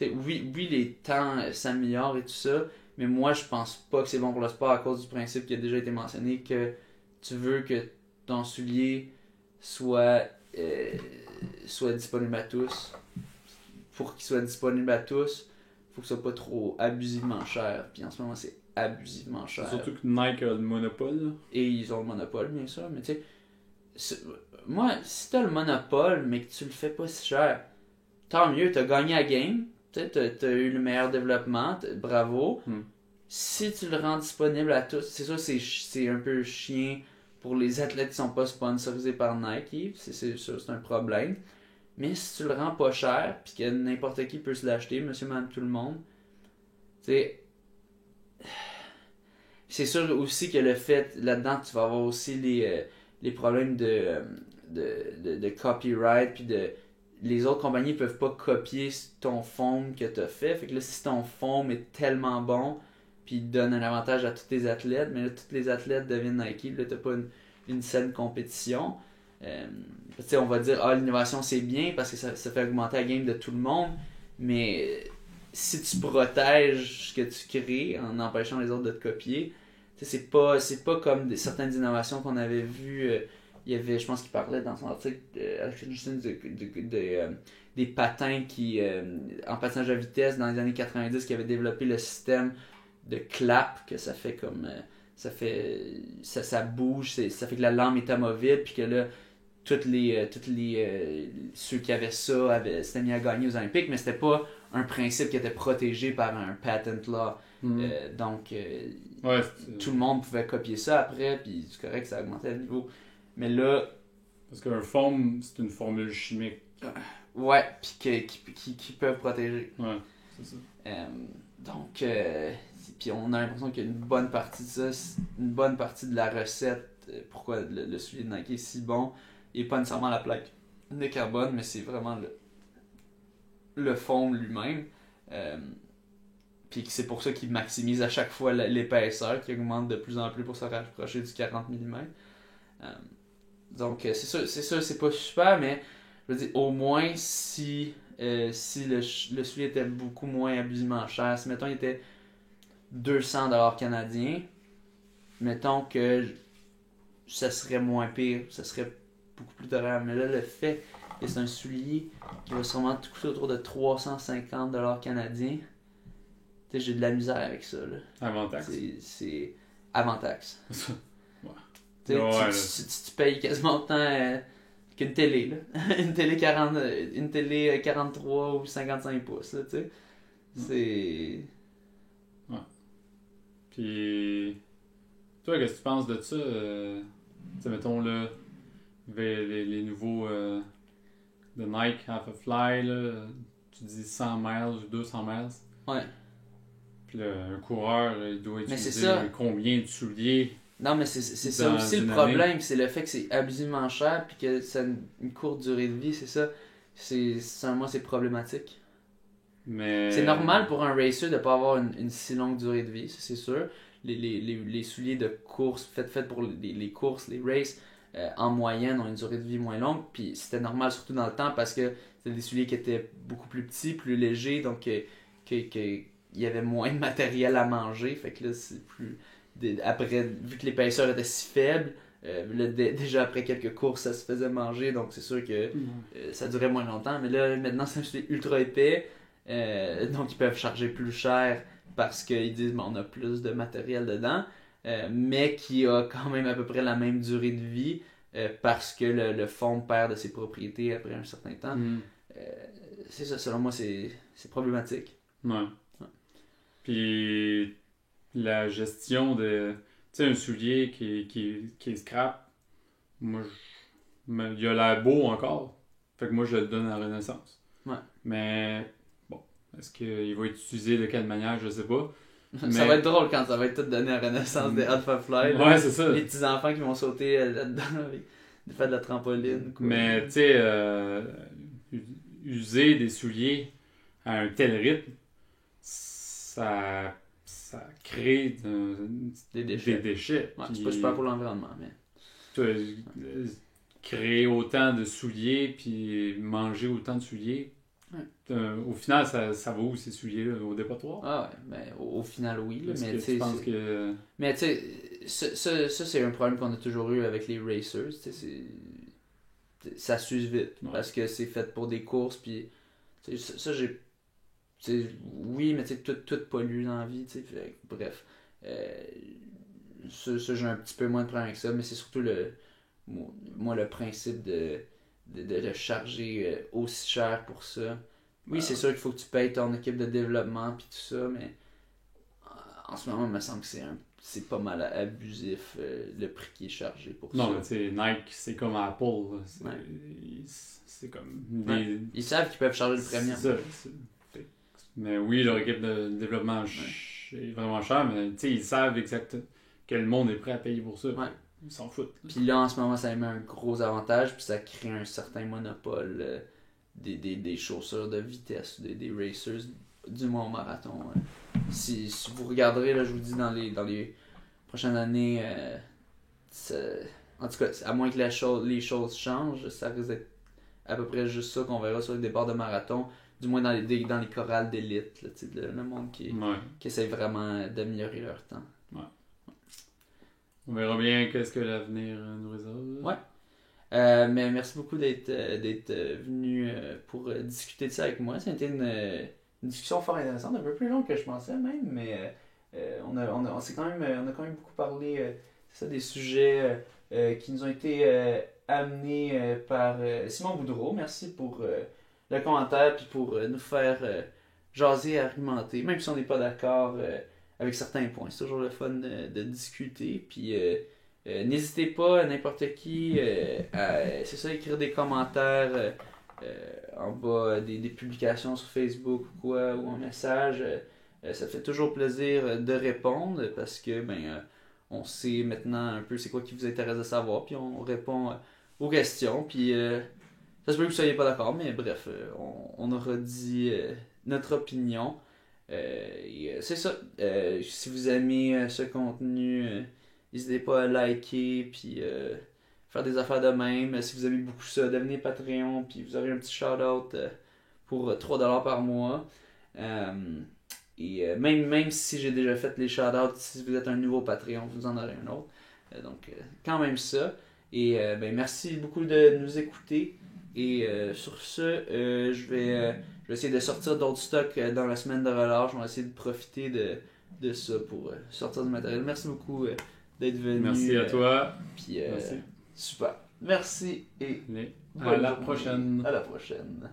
[SPEAKER 1] oui, les temps s'améliorent et tout ça, mais moi, je pense pas que c'est bon pour le sport à cause du principe qui a déjà été mentionné, que tu veux que ton soulier soit disponible à tous. Pour qu'il soit disponible à tous, faut que ce soit pas trop abusivement cher. Puis en ce moment, c'est abusivement cher.
[SPEAKER 2] Surtout que Nike a le monopole. Là.
[SPEAKER 1] Et ils ont le monopole, bien sûr. Mais tu sais, moi, si t'as le monopole, mais que tu le fais pas si cher, tant mieux, t'as gagné la game. T'as eu le meilleur développement, bravo. Si tu le rends disponible à tous, c'est sûr, c'est un peu chien pour les athlètes qui sont pas sponsorisés par Nike, c'est sûr, c'est un problème. Mais si tu le rends pas cher, puis que n'importe qui peut se l'acheter, monsieur, madame, tout le monde, tu sais, c'est sûr aussi que le fait, là-dedans, tu vas avoir aussi les problèmes de copyright, puis les autres compagnies peuvent pas copier ton foam que tu as fait. Fait que là, si ton foam est tellement bon, puis il donne un avantage à tous tes athlètes, mais là, tous les athlètes deviennent Nike, là, t'as pas une saine compétition. On va dire, l'innovation c'est bien parce que ça fait augmenter la game de tout le monde, mais si tu protèges ce que tu crées en empêchant les autres de te copier, c'est pas comme certaines innovations qu'on avait vues. Il y avait, je pense qu'il parlait dans son article, Alex Richardson, des patins qui, en patinage à vitesse dans les années 90, qui avaient développé le système de clap, que ça fait comme. Ça bouge, ça fait que la lame est amovible, puis que là, ceux qui avaient ça s'étaient mis à gagner aux Olympiques, mais c'était pas un principe qui était protégé par un patent law. Donc, tout le monde pouvait copier ça après, puis c'est correct, ça augmentait le niveau. Mais là.
[SPEAKER 2] Parce qu'un foam, c'est une formule chimique.
[SPEAKER 1] Ouais, puis qui peuvent protéger.
[SPEAKER 2] Ouais, c'est ça.
[SPEAKER 1] Donc, puis on a l'impression qu'il y a une bonne partie de ça, une bonne partie de la recette, pourquoi le soulier de Nike est si bon, et pas nécessairement la plaque de carbone, mais c'est vraiment le foam lui-même. Puis c'est pour ça qu'il maximise à chaque fois l'épaisseur, qui augmente de plus en plus pour se rapprocher du 40 mm. Donc c'est sûr, c'est pas super, mais je veux dire, au moins si le soulier était beaucoup moins abusivement cher, si mettons il était 200$ canadiens, mettons que ça serait moins pire, ça serait beaucoup plus tolérable. Mais là, le fait que c'est un soulier qui va sûrement te coûter autour de 350$ canadiens, tu sais, j'ai de la misère avec ça. Là.
[SPEAKER 2] Avant taxe.
[SPEAKER 1] C'est avant taxe.
[SPEAKER 2] Ouais.
[SPEAKER 1] Tu payes quasiment autant qu'une télé. Là. une télé 43 ou 55 pouces. Là, tu sais. C'est.
[SPEAKER 2] Ouais. Puis, toi, qu'est-ce que tu penses de ça? Mettons, là, les nouveaux de Nike Half a Fly, là, tu dis 100 miles ou 200 miles.
[SPEAKER 1] Ouais.
[SPEAKER 2] Puis là, un coureur, il doit utiliser combien de souliers?
[SPEAKER 1] Non, mais c'est ça aussi le problème, c'est le fait que c'est abusivement cher puis que ça a une courte durée de vie, c'est ça. Selon moi, c'est problématique.
[SPEAKER 2] Mais...
[SPEAKER 1] C'est normal pour un racer de pas avoir une si longue durée de vie, ça, c'est sûr. Les souliers de course, faits pour les courses, les races, en moyenne, ont une durée de vie moins longue. Puis c'était normal, surtout dans le temps, parce que c'était des souliers qui étaient beaucoup plus petits, plus légers, donc il y avait moins de matériel à manger. Fait que là, c'est plus... Après, vu que l'épaisseur était si faible, déjà après quelques courses, ça se faisait manger, donc c'est sûr que ça durait moins longtemps. Mais là, maintenant, c'est un soulier ultra épais, donc ils peuvent charger plus cher parce qu'ils disent on a plus de matériel dedans, mais qui a quand même à peu près la même durée de vie parce que le foam perd de ses propriétés après un certain temps. C'est ça, selon moi, c'est problématique.
[SPEAKER 2] Ouais. Puis la gestion de... Tu sais, un soulier qui est scrap, moi, il a l'air beau encore. Fait que moi, je le donne à Renaissance.
[SPEAKER 1] Ouais.
[SPEAKER 2] Mais, bon, est-ce qu'il va être utilisé de quelle manière, je sais pas.
[SPEAKER 1] Ça va être drôle quand ça va être tout donné à Renaissance des Alpha Fly.
[SPEAKER 2] Ouais, c'est ça.
[SPEAKER 1] Les petits enfants qui vont sauter là-dedans, faire de la trampoline. Quoi.
[SPEAKER 2] Mais, tu sais, user des souliers à un tel rythme, ça crée
[SPEAKER 1] des déchets. Ouais,
[SPEAKER 2] puis,
[SPEAKER 1] c'est pas super pour l'environnement, mais...
[SPEAKER 2] Créer autant de souliers, puis manger autant de souliers, au final, ça va où ces souliers-là? Au dépotoir?
[SPEAKER 1] Ah ouais, ben, au final, oui. Là, mais
[SPEAKER 2] tu penses que...
[SPEAKER 1] Mais tu sais, ça c'est un problème qu'on a toujours eu avec les racers. Ça s'use vite, parce que c'est fait pour des courses, puis ça j'ai... oui, mais tout pollue dans la vie, bref. Ça, j'ai un petit peu moins de problème avec ça, mais c'est surtout le principe de charger aussi cher pour ça. Oui, c'est sûr qu'il faut que tu payes ton équipe de développement puis tout ça, mais en ce moment, il me semble que c'est pas mal abusif le prix qui est chargé pour ça.
[SPEAKER 2] Non, mais tu sais, Nike, c'est comme Apple. Là. C'est comme des...
[SPEAKER 1] Ils savent qu'ils peuvent charger le premium.
[SPEAKER 2] C'est ça. Mais oui, leur équipe de développement est vraiment cher, mais tu sais, ils savent exactement que le monde est prêt à payer pour ça.
[SPEAKER 1] Ouais.
[SPEAKER 2] Ils s'en foutent.
[SPEAKER 1] Puis là, en ce moment, ça met un gros avantage, puis ça crée un certain monopole des chaussures de vitesse, des racers, du moins au marathon. Si vous regarderez, là, je vous dis, dans les prochaines années, en tout cas, à moins que les choses changent, ça risque d'être à peu près juste ça qu'on verra sur les départs de marathon, du moins dans les chorales d'élite, là, le monde qui essaie vraiment d'améliorer leur temps.
[SPEAKER 2] Ouais. On verra bien qu'est-ce que l'avenir nous réserve.
[SPEAKER 1] Ouais. Mais merci beaucoup d'être venu pour discuter de ça avec moi. C'était une discussion fort intéressante, un peu plus longue que je pensais même, mais on a quand même beaucoup parlé des sujets qui nous ont été amenés par Simon Boudreau. Merci pour le commentaire puis pour nous faire jaser et argumenter, même si on n'est pas d'accord avec certains points. C'est toujours le fun de discuter. Puis n'hésitez pas, n'importe qui, c'est ça, écrire des commentaires en bas des publications sur Facebook ou quoi, ou en message. Ça fait toujours plaisir de répondre parce que on sait maintenant un peu c'est quoi qui vous intéresse de savoir, puis on répond aux questions. Puis ça se peut que vous soyez pas d'accord, mais bref, on aura dit notre opinion. C'est ça. Si vous aimez ce contenu, n'hésitez pas à liker, puis faire des affaires de même. Si vous aimez beaucoup ça, devenez Patreon, puis vous aurez un petit shout-out pour $3 par mois. Et même si j'ai déjà fait les shout-outs, si vous êtes un nouveau Patreon, vous en aurez un autre. Donc, quand même ça. Et merci beaucoup de nous écouter. Et sur ce, je vais essayer de sortir d'autres stocks dans la semaine de relâche. On va essayer de profiter de ça pour sortir du matériel. Merci beaucoup d'être venu.
[SPEAKER 2] Merci à toi.
[SPEAKER 1] Puis, merci. Super. Merci et
[SPEAKER 2] à la prochaine.
[SPEAKER 1] À la prochaine.